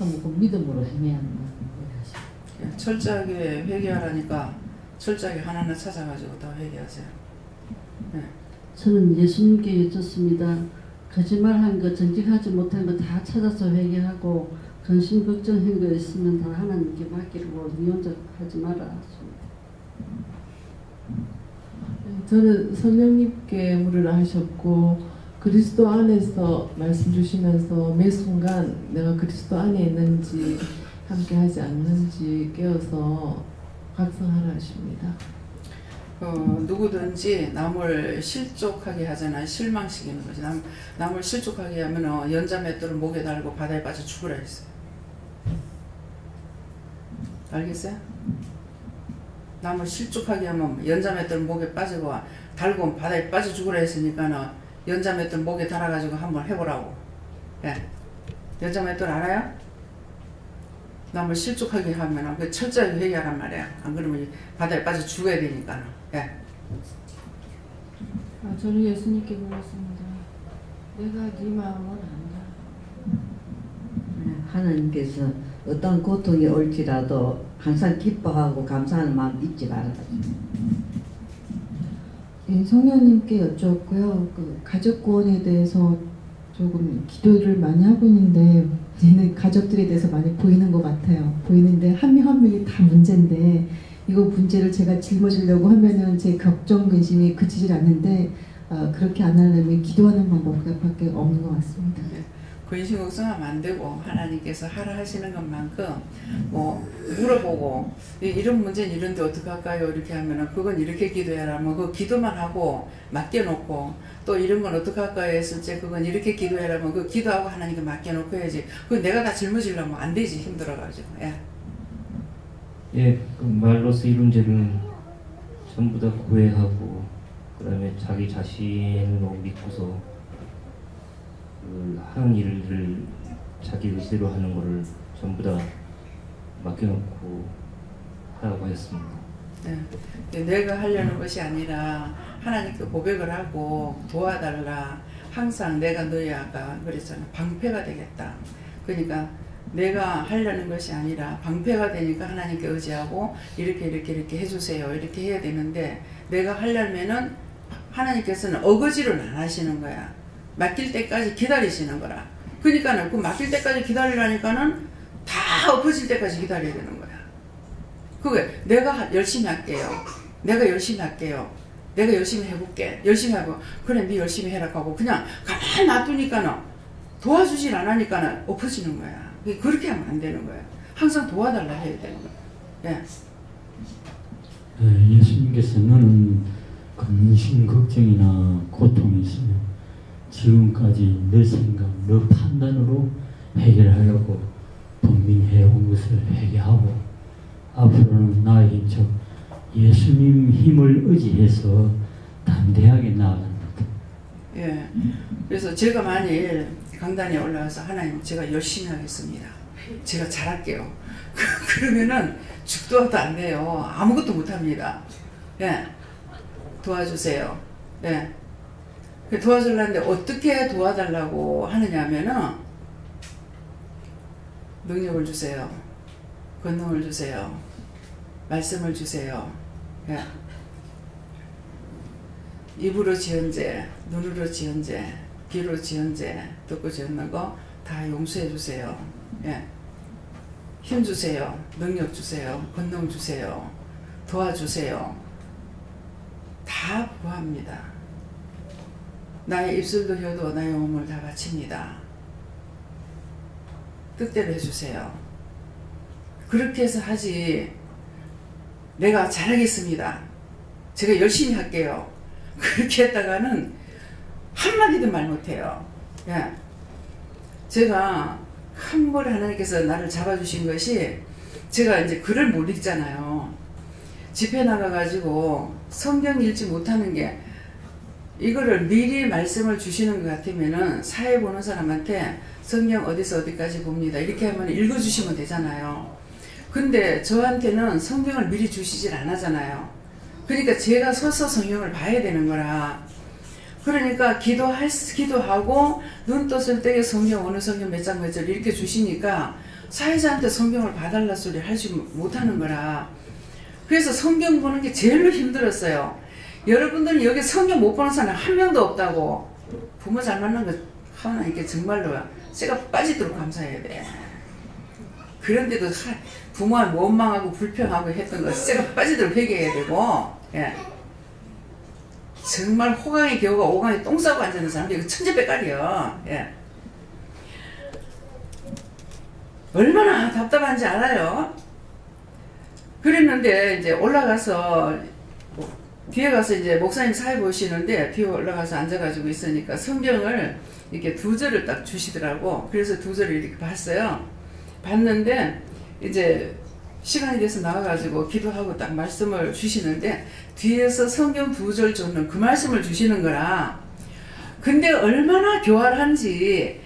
묻고 믿음으로 행해야 하는 것입니다. 철저하게 회개하라니까 철저하게 하나하나 찾아가지고 다 회개하세요. 네. 저는 예수님께 여쭙습니다. 거짓말한 거, 정직하지 못한 거 다 찾아서 회개하고 근심 걱정한 거 있으면 다 하나님께 맡기고 네 혼자 하지 마라. 저는 성령님께 물으라 하셨고 그리스도 안에서 말씀 주시면서 매 순간 내가 그리스도 안에 있는지 함께하지 않는지 깨어서 각성하라 하십니다. 누구든지 남을 실족하게 하잖아요. 실망시키는 거지. 남을 실족하게 하면 연자맷돌을 목에 달고 바다에 빠져 죽으라 했어요. 알겠어요? 남을 실족하게 하면 연자맷돌 목에 빠지고 달고 바다에 빠져 죽으라 했으니까 연자맷돌 목에 달아가지고 한번 해보라고. 예. 연자맷돌 알아요? 남을 실족하게 하면 그 철저하게 회개하란 말이야. 안 그러면 바다에 빠져 죽어야 되니까. 예. 저는 예수님께 물었습니다. 내가 네 마음을 안다. 하나님께서 어떤 고통이 올지라도 항상 기뻐하고 감사하는 마음 잊지 말아라. 예, 성녀님께 여쭈었고요. 그 가족 구원에 대해서 조금 기도를 많이 하고 있는데 이제는 가족들에 대해서 많이 보이는 것 같아요. 보이는데 한 명 한 명이 다 문제인데 이거 문제를 제가 짊어지려고 하면은 제 걱정 근심이 그치질 않는데 그렇게 안 하려면 기도하는 방법밖에 없는 것 같습니다. 근심 걱정하면 안 되고 하나님께서 하라 하시는 것만큼 뭐 물어보고 이런 문제는 이런데 어떻게 할까요? 이렇게 하면은 그건 이렇게 기도해라. 뭐 그 기도만 하고 맡겨놓고 또 이런 건 어떻게 할까요? 했을 때 그건 이렇게 기도해라. 뭐 그 기도하고 하나님께 맡겨놓고 해야지. 그 내가 다 짊어지려면 안 되지. 힘들어가지고. 예. 예, 그 말로서 이룬 죄를 전부 다 고해하고 그다음에 자기 자신으로 믿고서 그 하는 일을 자기 의지로 하는 거를 전부 다 맡겨놓고 하라고 했습니다. 네. 내가 하려는 것이 아니라 하나님께 고백을 하고 도와달라. 항상 내가 너희 아까 그랬잖아. 방패가 되겠다. 그러니까 내가 하려는 것이 아니라 방패가 되니까 하나님께 의지하고 이렇게 해주세요. 이렇게 해야 되는데 내가 하려면은 하나님께서는 어거지로는 안 하시는 거야. 맡길 때까지 기다리시는 거라. 그러니까는 그 맡길 때까지 기다리라니까는 다 엎어질 때까지 기다려야 되는 거야. 그게 내가 열심히 할게요. 내가 열심히 할게요. 내가 열심히 해볼게. 열심히 하고 그래 네 열심히 해라 하고 그냥 가만히 놔두니까는 도와주질 않으니까는 엎어지는 거야. 그렇게 하면 안 되는 거야. 항상 도와달라 해야 되는 거야. 예. 예수님께서 너는 근심 걱정이나 고통이 있으면 지금까지 너 생각, 너 판단으로 해결하려고 번민해온 것을 회개하고 앞으로는 나의 힘처럼 예수님 힘을 의지해서 담대하게 나아가는 것. 예. 그래서 제가 만일 강단에 올라와서 하나님 제가 열심히 하겠습니다. 제가 잘할게요. 그러면은 죽도 하도 안 돼요. 아무것도 못합니다. 예. 도와주세요. 예. 도와주려는데 어떻게 도와달라고 하느냐면은 능력을 주세요. 권능을 주세요. 말씀을 주세요. 예. 입으로 지은 죄, 눈으로 지은 죄, 귀로 지은 죄, 듣고 지은 거 다 용서해 주세요. 예. 힘 주세요. 능력 주세요. 권능 주세요. 도와주세요. 다 구합니다. 나의 입술도 혀도 나의 몸을 다 바칩니다. 뜻대로 해주세요. 그렇게 해서 하지. 내가 잘하겠습니다. 제가 열심히 할게요. 그렇게 했다가는 한마디도 말 못해요. 예. 제가 한 번 하나님께서 나를 잡아주신 것이 제가 이제 글을 못 읽잖아요. 집회 나가가지고 성경 읽지 못하는 게 이거를 미리 말씀을 주시는 것 같으면은 사회 보는 사람한테 성경 어디서 어디까지 봅니다. 이렇게 하면 읽어주시면 되잖아요. 근데 저한테는 성경을 미리 주시질 않았잖아요. 그러니까 제가 서서 성경을 봐야 되는 거라. 그러니까 기도하고 눈 떴을 때 성경 어느 성경 몇 장 몇 절 이렇게 주시니까 사회자한테 성경을 봐달라 소리 하지 못하는 거라. 그래서 성경 보는 게 제일로 힘들었어요. 여러분들은 여기 성경 못 보는 사람 한 명도 없다고. 부모 잘 만난 거 하나님께 정말로 쇠가 빠지도록 감사해야 돼. 그런데도 부모한테 원망하고 불평하고 했던 거 쇠가 빠지도록 회개해야 되고. 예. 정말 호강의 겨우가 오강에 똥 싸고 앉아있는 사람들이 이거 천재백깔이야. 예. 얼마나 답답한지 알아요. 그랬는데 이제 올라가서 뒤에 가서 이제 목사님 사회 보시는데 뒤에 올라가서 앉아가지고 있으니까 성경을 이렇게 두 절을 딱 주시더라고. 그래서 두 절을 이렇게 봤어요. 봤는데 이제 시간이 돼서 나와가지고 기도하고 딱 말씀을 주시는데 뒤에서 성경 두 절 줬는 그 말씀을 주시는 거라. 근데 얼마나 교활한지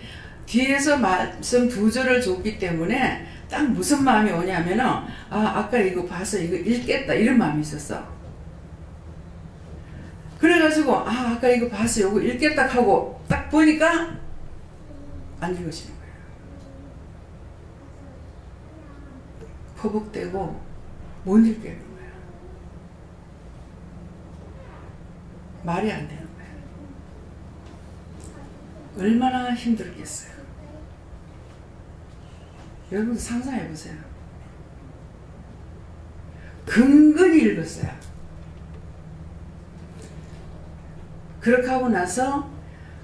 뒤에서 말씀 두 절을 줬기 때문에 딱 무슨 마음이 오냐면은 아까 이거 봐서 이거 읽겠다 이런 마음이 있었어. 그래가지고 아까 이거 봐서 이거 읽겠다 하고 딱 보니까 안 읽어지는 거예요. 퍼벅대고 못 읽겠는 거야. 말이 안 되는 거야. 얼마나 힘들겠어요. 여러분 상상해 보세요. 근근히 읽었어요. 그렇게 하고 나서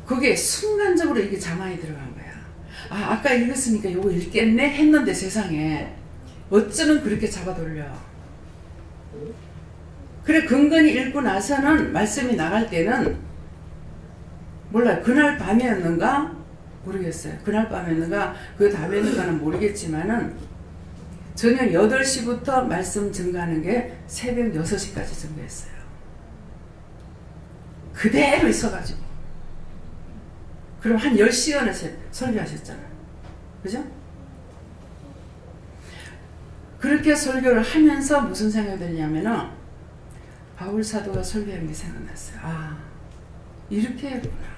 그게 순간적으로 이게 자만이 들어간 거야. 아, 아까 읽었으니까 이거 읽겠네 했는데 세상에 어쩌면 그렇게 잡아돌려. 그래 근근히 읽고 나서는 말씀이 나갈 때는 몰라요. 그날 밤이었는가 모르겠어요. 그날 밤이었는가 그 다음이었는가는 모르겠지만은 저녁 8시부터 말씀 증거하는 게 새벽 6시까지 증거했어요. 그대로 있어가지고. 그럼 한 10시간을 설교하셨잖아요. 그죠? 그렇게 설교를 하면서 무슨 생각이 들냐면은 바울 사도가 설교한 게 생각났어요. 아, 이렇게 했구나.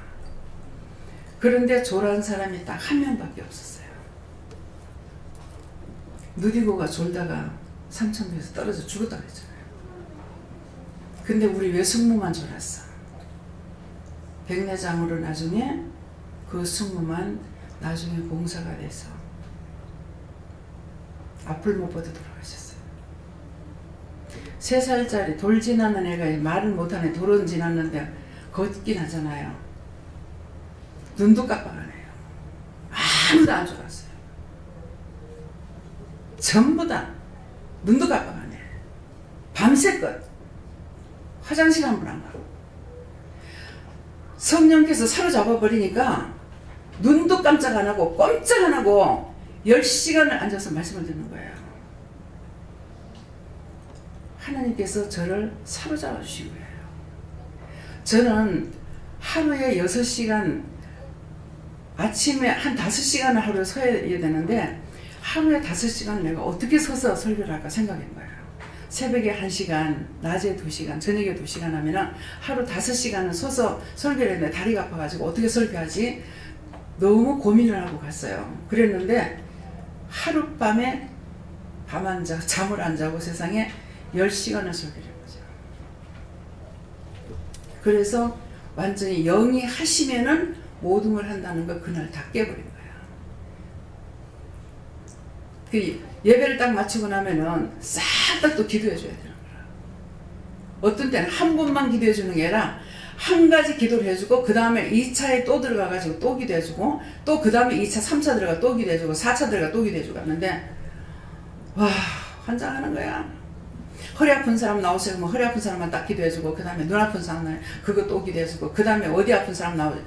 그런데 졸아온 사람이 딱 한 명밖에 없었어요. 누디고가 졸다가 삼천도에서 떨어져 죽었다고 했잖아요. 근데 우리 외숙모만 졸았어. 백내장으로 나중에 그 숙모만 나중에 공사가 돼서 앞을 못 보고 돌아가셨어요. 3살짜리 돌 지나는 애가 말을 못하네. 돌은 지났는데 걷긴 하잖아요. 눈도 깜빡하네요. 아무도 안 졸았어요. 전부 다 눈도 깜빡하네. 밤새껏 화장실 한 번 안 가고 성령께서 사로잡아 버리니까 눈도 깜짝 안 하고 꼼짝 안 하고 10시간을 앉아서 말씀을 듣는 거예요. 하나님께서 저를 사로잡아 주신 거예요. 저는 하루에 6시간 아침에 한 5시간을 하루에 서야 되는데 하루에 5시간 내가 어떻게 서서 설교를 할까 생각한 거예요. 새벽에 1시간, 낮에 2시간, 저녁에 2시간 하면은 하루 5시간은 서서 설교를 했는데 다리가 아파가지고 어떻게 설교하지? 너무 고민을 하고 갔어요. 그랬는데 하룻밤에 잠을 안 자고 세상에 10시간을 설교를 한 거죠. 그래서 완전히 영이 하시면은 모든 걸 한다는 걸 그날 다 깨버린 거예요. 그 예배를 딱 마치고 나면은 싹 다 또 기도해 줘야 되는 거야. 어떤 때는 한 번만 기도해 주는 게 아니라 한 가지 기도를 해주고 그 다음에 2차에 또 들어가가지고 또 기도해주고 또 그 다음에 2차, 3차 들어가 또 기도해주고 4차 들어가 또 기도해주고 하는데 와 환장하는 거야. 허리 아픈 사람 나오세요. 뭐 허리 아픈 사람만 딱 기도해주고 그 다음에 눈 아픈 사람 나와요. 그거 또 기도해주고 그 다음에 어디 아픈 사람 나오죠.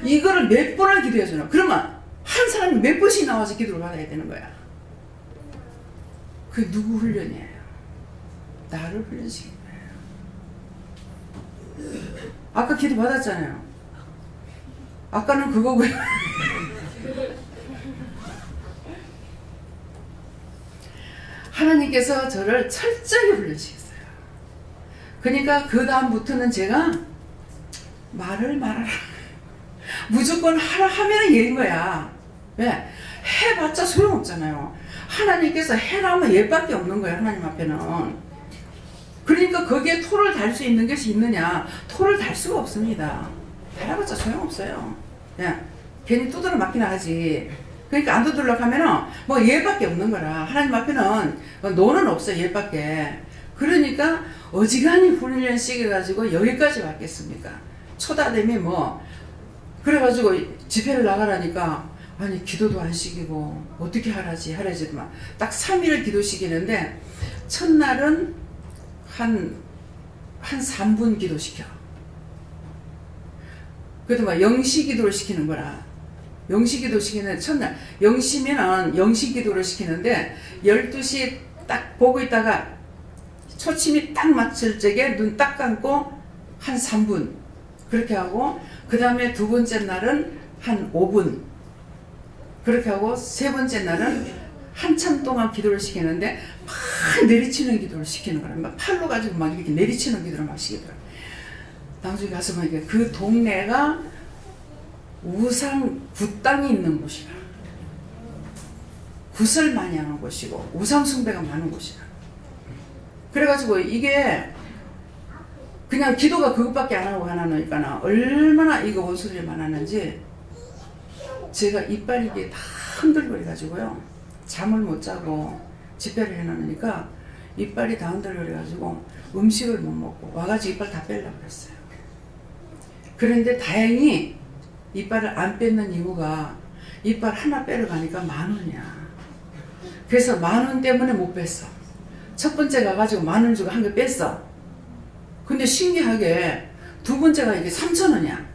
이거를 몇 번을 기도해주나. 그러면 한 사람이 몇 번씩 나와서 기도를 받아야 되는 거야. 그게 누구 훈련이에요? 나를 훈련시킨 거예요. 아까 기도 받았잖아요. 아까는 그거고요. 하나님께서 저를 철저히 훈련시켰어요. 그러니까 그 다음부터는 제가 말을 말하라. 무조건 하라 하면 예인 거야. 왜? 해봤자 소용없잖아요. 하나님께서 해라면 예밖에 없는 거야. 하나님 앞에는. 그러니까 거기에 토를 달 수 있는 것이 있느냐. 토를 달 수가 없습니다. 달아봤자 소용없어요. 야, 괜히 두드러 맞기나 하지. 그러니까 안 두드러 가면은 뭐 예밖에 없는 거라. 하나님 앞에는 노는 없어요. 예밖에. 그러니까 어지간히 훈련 시켜가지고 여기까지 왔겠습니까? 초다됨이 뭐 그래가지고 집회를 나가라니까 아니 기도도 안 시키고 어떻게 하라지만 딱 3일을 기도시키는데 첫날은 한 3분 기도시켜. 그래도 막 영시 기도를 시키는 거라. 영시 기도 시키는데 첫날 영시면은 영시 기도를 시키는데 12시 딱 보고 있다가 초침이 딱 맞출 적에 눈 딱 감고 한 3분 그렇게 하고 그 다음에 두 번째 날은 한 5분 그렇게 하고 세 번째 날은 한참 동안 기도를 시키는데 막 내리치는 기도를 시키는 거라. 막 팔로 가지고 막 이렇게 내리치는 기도를 막 시키더라. 나중에 가서 보니까 그 동네가 우상 굿땅이 있는 곳이라. 굿을 많이 하는 곳이고 우상숭배가 많은 곳이라. 그래가지고 이게 그냥 기도가 그것밖에 안 하고 하나니까 얼마나 이거 원수들이 많았는지 제가 이빨이 이게 다 흔들거려가지고요. 잠을 못 자고 집회를 해놓으니까 이빨이 다 흔들거려가지고 음식을 못 먹고 와가지고 이빨 다 빼려고 그랬어요. 그런데 다행히 이빨을 안 뺏는 이유가 이빨 하나 빼러 가니까 10,000원이야. 그래서 10,000원 때문에 못 뺐어. 첫 번째 가가지고 10,000원 주고 한 개 뺐어. 근데 신기하게 두 번째가 이게 3,000원이야.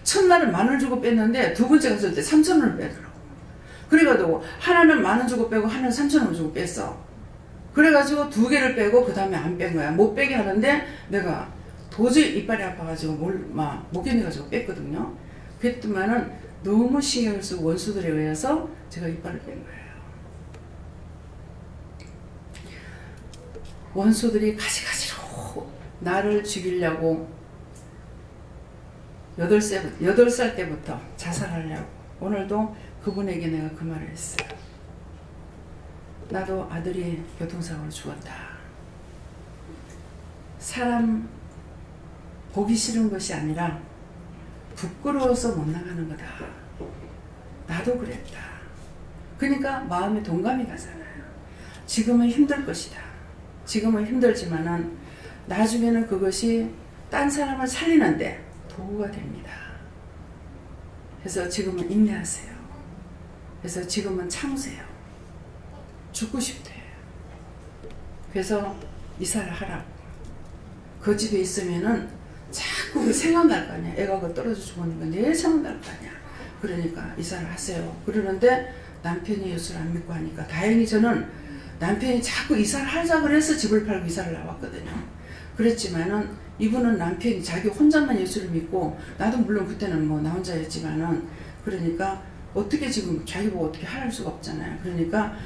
첫날은 10,000원 주고 뺐는데 두 번째 갔을 때 3,000원을 빼더라고. 그래가지고 하나는 10,000원 주고 빼고 하나는 3,000원 주고 뺐어. 그래가지고 두 개를 빼고 그 다음에 안 뺀 거야. 못 빼게 하는데 내가 도저히 이빨이 아파가지고 못 견뎌가지고 뺐거든요. 그랬더만은 너무 신경을 쓰고 원수들에 의해서 제가 이빨을 뺀 거예요. 원수들이 가지가지로 나를 죽이려고 8살 때부터 자살하려고 오늘도 그분에게 내가 그 말을 했어요. 나도 아들이 교통사고로 죽었다. 사람 보기 싫은 것이 아니라 부끄러워서 못 나가는 거다. 나도 그랬다. 그러니까 마음에 동감이 가잖아요. 지금은 힘들 것이다. 지금은 힘들지만은 나중에는 그것이 딴 사람을 살리는데 도구가 됩니다. 그래서 지금은 인내하세요. 그래서 지금은 참으세요. 죽고 싶대요. 그래서 이사를 하라고. 그 집에 있으면은 자꾸 생각날 거 아니야. 애가 그 떨어져 죽었는 건 내 생각날 거 아니야. 그러니까 이사를 하세요. 그러는데 남편이 예수를 안 믿고 하니까 다행히 저는 남편이 자꾸 이사를 하자 그래서 집을 팔고 이사를 나왔거든요. 그랬지만은 이분은 남편이 자기 혼자만 예수를 믿고 나도 물론 그때는 뭐 나 혼자였지만은 그러니까 어떻게 지금 자기 보고 어떻게 할 수가 없잖아요. 그러니까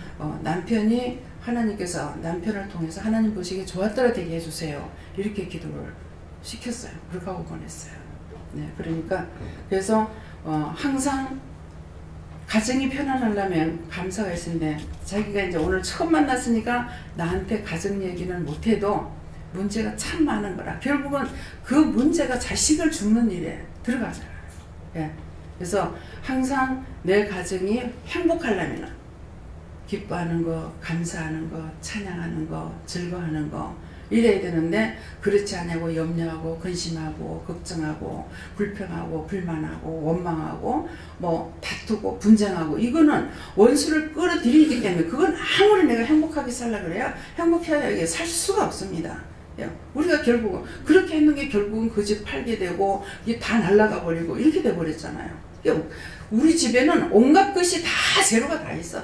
남편이 하나님께서 남편을 통해서 하나님 보시기에 좋았더라 되게 해주세요. 이렇게 기도를 시켰어요. 그렇게 하고 보냈어요. 네, 그러니까 그래서 항상 가정이 편안하려면 감사가 있는데 자기가 이제 오늘 처음 만났으니까 나한테 가정 얘기는 못해도 문제가 참 많은 거라. 결국은 그 문제가 자식을 죽는 일에 들어가잖아요. 예. 그래서 항상 내 가정이 행복하려면 기뻐하는 거, 감사하는 거, 찬양하는 거, 즐거워하는 거 이래야 되는데 그렇지 않냐고 염려하고 근심하고 걱정하고 불평하고 불만하고 원망하고 뭐 다투고 분쟁하고 이거는 원수를 끌어들이기 때문에 그건 아무리 내가 행복하게 살라 그래야 행복하게 살 수가 없습니다. 우리가 결국은 그렇게 했는 게 결국은 그 집 팔게 되고 이게 다 날아가 버리고 이렇게 돼 버렸잖아요. 우리 집에는 온갖 것이 다 재료가 다 있어.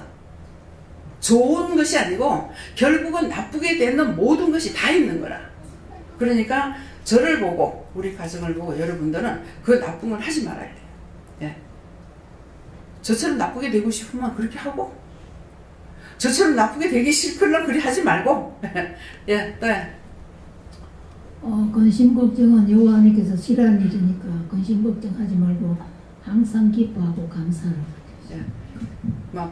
좋은 것이 아니고 결국은 나쁘게 되는 모든 것이 다 있는 거라. 그러니까 저를 보고 우리 가정을 보고 여러분들은 그 나쁜 걸 하지 말아야 돼요. 예. 저처럼 나쁘게 되고 싶으면 그렇게 하고 저처럼 나쁘게 되기 싫거나 그리 하지 말고 예, 또 근심 걱정은 여호와님께서 싫어하는 일이니까 근심 걱정하지 말고 항상 기뻐하고 감사하라. 예.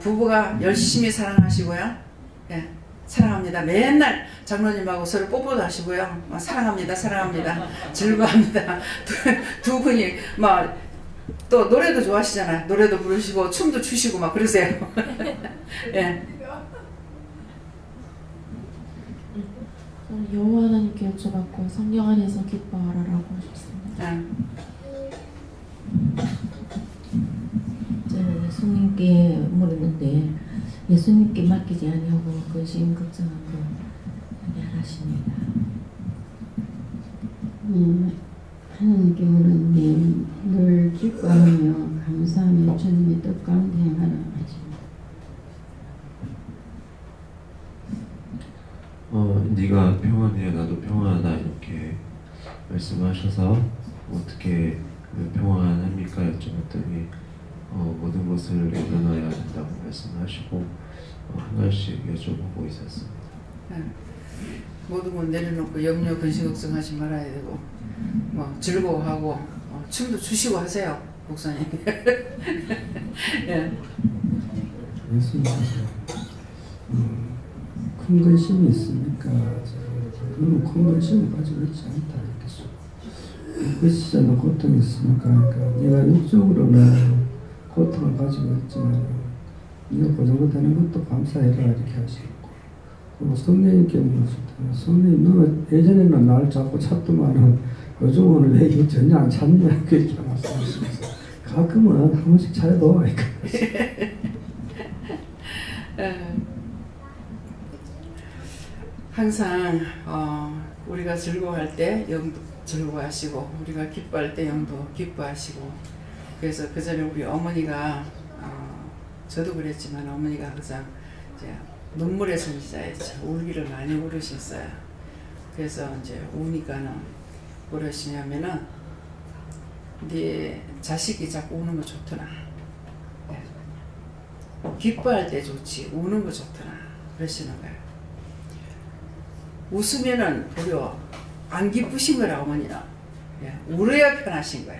부부가 열심히 사랑하시고요. 예, 사랑합니다. 맨날 장로님하고 서로 뽀뽀도 하시고요. 사랑합니다. 사랑합니다. 즐거워합니다. 두 분이 또 노래도 좋아하시잖아요. 노래도 부르시고 춤도 추시고 막 그러세요. 예. 여호와 하나님께 여쭤봤고 성령 안에서 기뻐하라라고 하셨습니다. 저는 예수님께 물었는데 예수님께 맡기지 아니하고 근심 걱정한 거 안 하십니다. 하나님께 물었는데 늘 기뻐하며 감사하며 주님의 뜻 가운데 행하라 하십니다. 네가 평안해 나도 평안하다 이렇게 말씀하셔서 어떻게 평안합니까 여쭤봤더니 모든 것을 내려놔야 된다고 말씀하시고 한 가지씩 여쭤보고 있었습니다. 네. 모든 건 내려놓고 염려 근심 걱정하지 말아야 되고 즐거워하고 춤도 추시고 하세요 목사님. 예. 예수님께서 큰 근심이 있으니까 너는 큰 근심을 가지고 있지 않다 이렇게 그 시절에 고통이 있으니까 그러니까 네가 육적으로는 고통을 가지고 있지만 네가 그 정도 되는 것도 감사해라 이렇게 하시고 그리고 성령님께 물으실 때 성령님 너는 예전에는 나를 자꾸 찾더만은 요즘은 왜 이거 전혀 안 찾냐 그렇게 말씀하시면서 가끔은 한 번씩 찾아도 항상 우리가 즐거워할 때 영도 즐거워하시고 우리가 기뻐할 때 영도 기뻐하시고 그래서 그 전에 우리 어머니가 저도 그랬지만 어머니가 항상 이제 눈물의 선지자였죠. 울기를 많이 울으셨어요. 그래서 이제 우니까는 뭐라시냐면은 네 자식이 자꾸 우는 거 좋더라. 네. 기뻐할 때 좋지 우는 거 좋더라. 그러시는 거예요. 웃으면은 오히려 안 기쁘신 거라 어머니는. 예, 울어야 편하신 거야.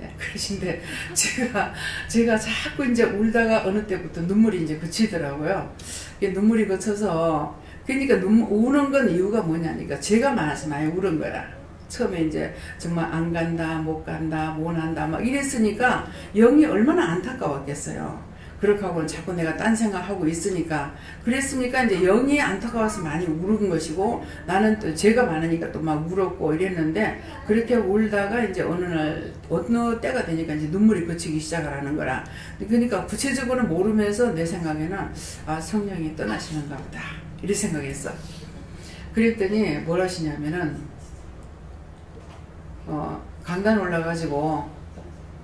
예, 그러신데 제가 자꾸 이제 울다가 어느 때부터 눈물이 이제 그치더라고요. 눈물이 그쳐서 그러니까 우는 건 이유가 뭐냐니까 제가 많아서 많이 울은 거라. 처음에 이제 정말 안 간다, 못 간다, 못 한다 막 이랬으니까 영이 얼마나 안타까웠겠어요. 그렇게 하고는 자꾸 내가 딴 생각하고 있으니까 그랬으니까 이제 영이 안타까워서 많이 울은 것이고 나는 또 제가 많으니까 또 막 울었고 이랬는데 그렇게 울다가 이제 어느 때가 되니까 이제 눈물이 그치기 시작을 하는 거라. 그러니까 구체적으로는 모르면서 내 생각에는 아 성령이 떠나시는가 보다 이렇게 생각했어. 그랬더니 뭘 하시냐면은 강단 올라가지고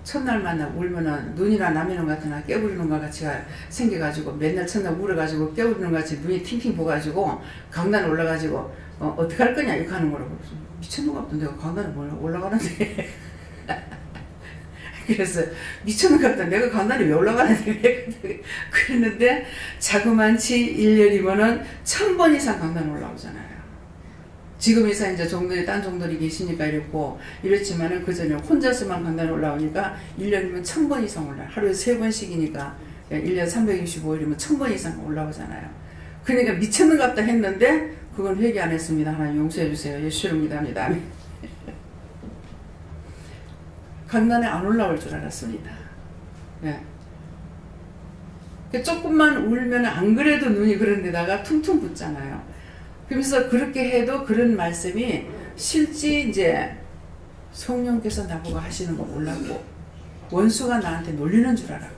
첫날만 울면은 눈이나 남이는 같으나 깨부리는 것 같이 생겨가지고 맨날 첫날 울어가지고 깨부리는 것 같이 눈이 팅팅 부어가지고 강단 올라가지고 어떻게 할 거냐 이렇게 하는 거라고. 미쳤는 것 같은데 내가 강단에 올라가는데 그래서 미쳤는 것 같다 내가 강단에 왜 올라가는데 그랬는데 자그만치 1년이면은 1000번 이상 강단 올라오잖아요. 지금 이사 이제 종들이 딴 종들이 계시니까 이랬고 이랬지만은 그 전에 혼자서만 강단에 올라오니까 1년이면 1000번 이상 올라. 하루에 3번씩이니까 1년 365일이면 1000번 이상 올라오잖아요. 그러니까 미쳤는 것 같다 했는데 그건 회개 안 했습니다. 하나님 용서해 주세요. 예수를 믿합니다. 강단에 안 올라올 줄 알았습니다. 예. 조금만 울면 안 그래도 눈이 그런 데다가 퉁퉁 붓잖아요. 그러면서 그렇게 해도 그런 말씀이 실제 이제 성령께서 나보고 하시는 거 몰랐고 원수가 나한테 놀리는 줄 알았고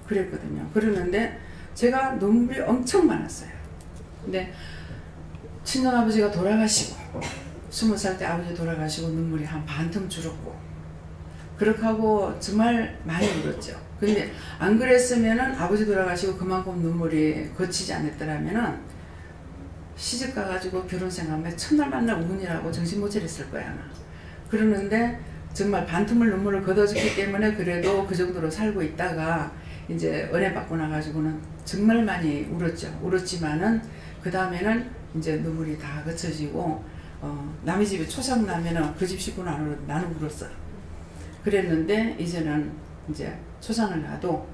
그랬거든요. 그러는데 제가 눈물이 엄청 많았어요. 근데 친정아버지가 돌아가시고 20살 때 아버지 돌아가시고 눈물이 한 반틈 줄었고 그렇게 하고 정말 많이 울었죠. 근데 안 그랬으면은 아버지 돌아가시고 그만큼 눈물이 거치지 않았더라면은 시집 가가지고 결혼 생활하면 첫날 만날 운이라고 정신 못 차렸을 거야 아마. 그러는데 정말 반틈을 눈물을 걷어줬기 때문에 그래도 그 정도로 살고 있다가 이제 은혜 받고 나가지고는 정말 많이 울었죠. 울었지만은 그 다음에는 이제 눈물이 다 그쳐지고 남의 집에 초상 나면은 그 집 식구는 안 울어 나는 울었어. 그랬는데 이제는 이제 초상을 놔도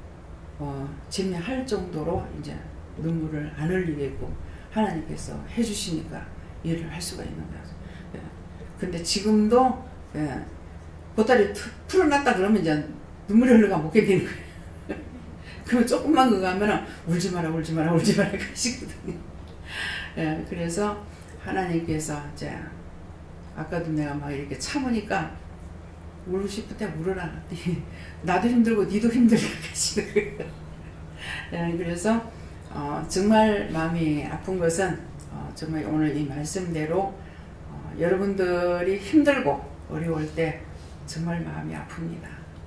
진미할 정도로 이제 눈물을 안 흘리겠고 하나님께서 해주시니까 일을 할 수가 있는 거예요. 예. 근데 지금도 보따리 풀어놨다 그러면 이제 눈물이 흘러가 못 견디는 거예요. 그러면 조금만 그거 하면은 울지 마라 울지 마라 울지 마라 그러시거든요. 예. 그래서 하나님께서 이제 아까도 내가 막 이렇게 참으니까 울고 싶을 때 울어라. 나도 힘들고 니도 힘들게 하시는 거예요. 예. 그래서 정말 마음이 아픈 것은 정말 오늘 이 말씀대로 여러분들이 힘들고 어려울 때 정말 마음이 아픕니다.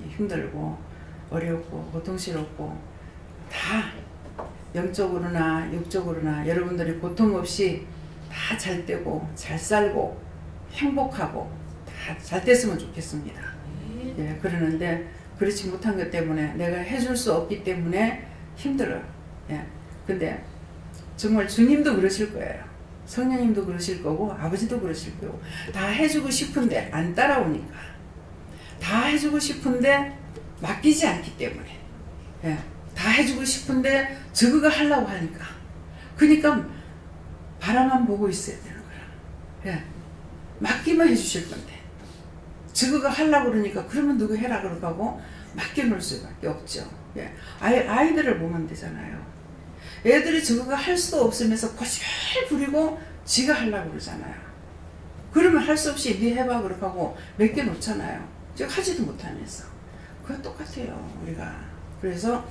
힘들고 어렵고 고통스럽고 다 영적으로나 육적으로나 여러분들이 고통 없이 다 잘 되고 잘 살고 행복하고 다 잘 됐으면 좋겠습니다. 예, 그러는데 그렇지 못한 것 때문에 내가 해줄 수 없기 때문에 힘들어요. 예. 근데 정말 주님도 그러실 거예요. 성령님도 그러실 거고 아버지도 그러실 거고 다 해주고 싶은데 안 따라오니까 다 해주고 싶은데 맡기지 않기 때문에 예, 다 다 해주고 싶은데 저거가 하려고 하니까. 그러니까 바라만 보고 있어야 되는 거야. 예. 맡기만 해주실 건데 저거가 하려고 그러니까 그러면 누구 해라 그러고 맡겨놓을 수밖에 없죠. 예. 아이들을 보면 되잖아요. 애들이 저거가 할 수도 없으면서 고집을 부리고 지가 하려고 그러잖아요. 그러면 할 수 없이 네 해봐 그러고 맡겨놓잖아요. 제가 하지도 못하면서. 그거 똑같아요 우리가. 그래서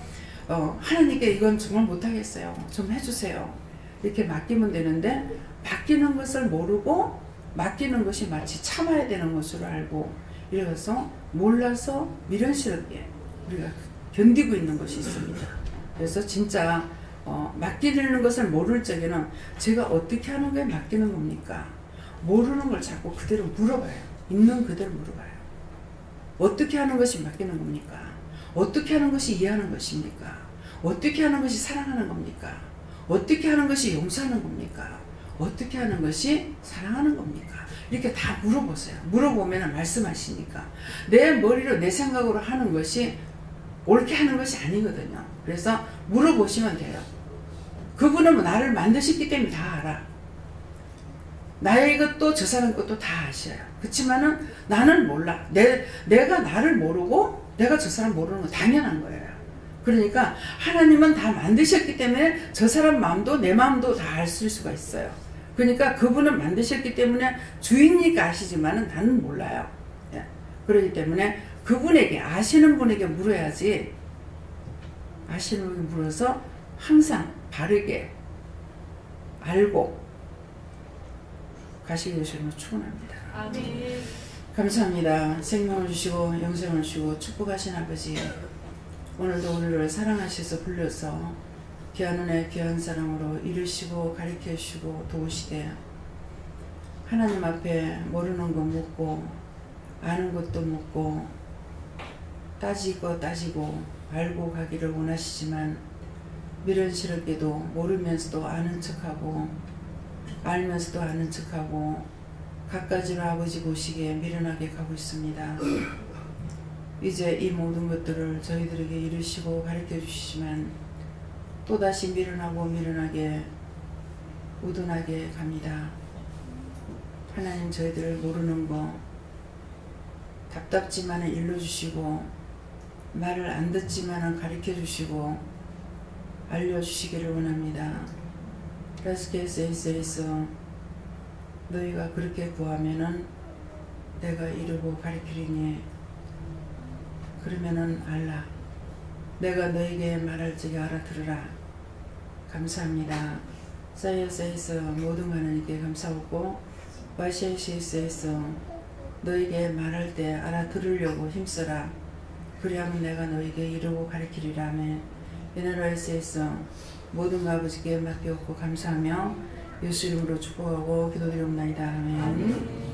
하나님께 이건 정말 못하겠어요. 좀 해주세요. 이렇게 맡기면 되는데 맡기는 것을 모르고 맡기는 것이 마치 참아야 되는 것으로 알고 이래서 몰라서 미련스럽게 우리가 견디고 있는 것이 있습니다. 그래서 진짜 맡기는 것을 모를 적에는 제가 어떻게 하는 거에 맡기는 겁니까? 모르는 걸 자꾸 그대로 물어봐요. 있는 그대로 물어봐요. 어떻게 하는 것이 맡기는 겁니까? 어떻게 하는 것이 이해하는 것입니까? 어떻게 하는 것이 사랑하는 겁니까? 어떻게 하는 것이 용서하는 겁니까? 어떻게 하는 것이 사랑하는 겁니까? 이렇게 다 물어보세요. 물어보면 말씀하시니까. 내 머리로 내 생각으로 하는 것이 옳게 하는 것이 아니거든요. 그래서 물어보시면 돼요. 그분은 나를 만드셨기 때문에 다 알아. 나의 것도 저 사람 것도 다 아셔요. 그렇지만은 나는 몰라. 내가 나를 모르고 내가 저 사람 모르는 건 당연한 거예요. 그러니까 하나님은 다 만드셨기 때문에 저 사람 마음도 내 마음도 다 알 수가 있어요. 그러니까 그분은 만드셨기 때문에 주인이니까 아시지만은 나는 몰라요. 예. 그렇기 때문에 그분에게 아시는 분에게 물어야지. 아시는 분에게 물어서 항상 바르게 알고 가시게 되시면 축원합니다. 아멘. 감사합니다. 생명을 주시고 영생을 주시고 축복하신 아버지, 오늘도 우리를 사랑하셔서 불러서 귀한 은혜 귀한 사랑으로 이루시고 가르쳐 주시고 도우시되 하나님 앞에 모르는 거 묻고 아는 것도 묻고 따지고 알고 가기를 원하시지만 미련스럽게도 모르면서도 아는 척하고 알면서도 아는 척하고 갖가지로 아버지 보시기에 미련하게 가고 있습니다. 이제 이 모든 것들을 저희들에게 이루시고 가르쳐 주시지만 또다시 미련하게 우둔하게 갑니다. 하나님 저희들 모르는 거 답답지만은 일러주시고 말을 안 듣지만은 가르쳐 주시고 알려주시기를 원합니다. 라스케세이스에서 너희가 그렇게 구하면은 내가 이루고 가르치리니 그러면은 알라. 내가 너에게 말할 적에 알아들으라. 감사합니다. 사이어스에서 모든 하나님께 감사하고 바시에시스에서 너에게 말할 때 알아들으려고 힘써라. 그리하면 내가 너에게 이루고 가르치리라. 아멘. 에너라이스에서 모든 아버지께 맡겨놓고 감사하며 예수 이름으로 축복하고 기도드리옵나이다. 아멘.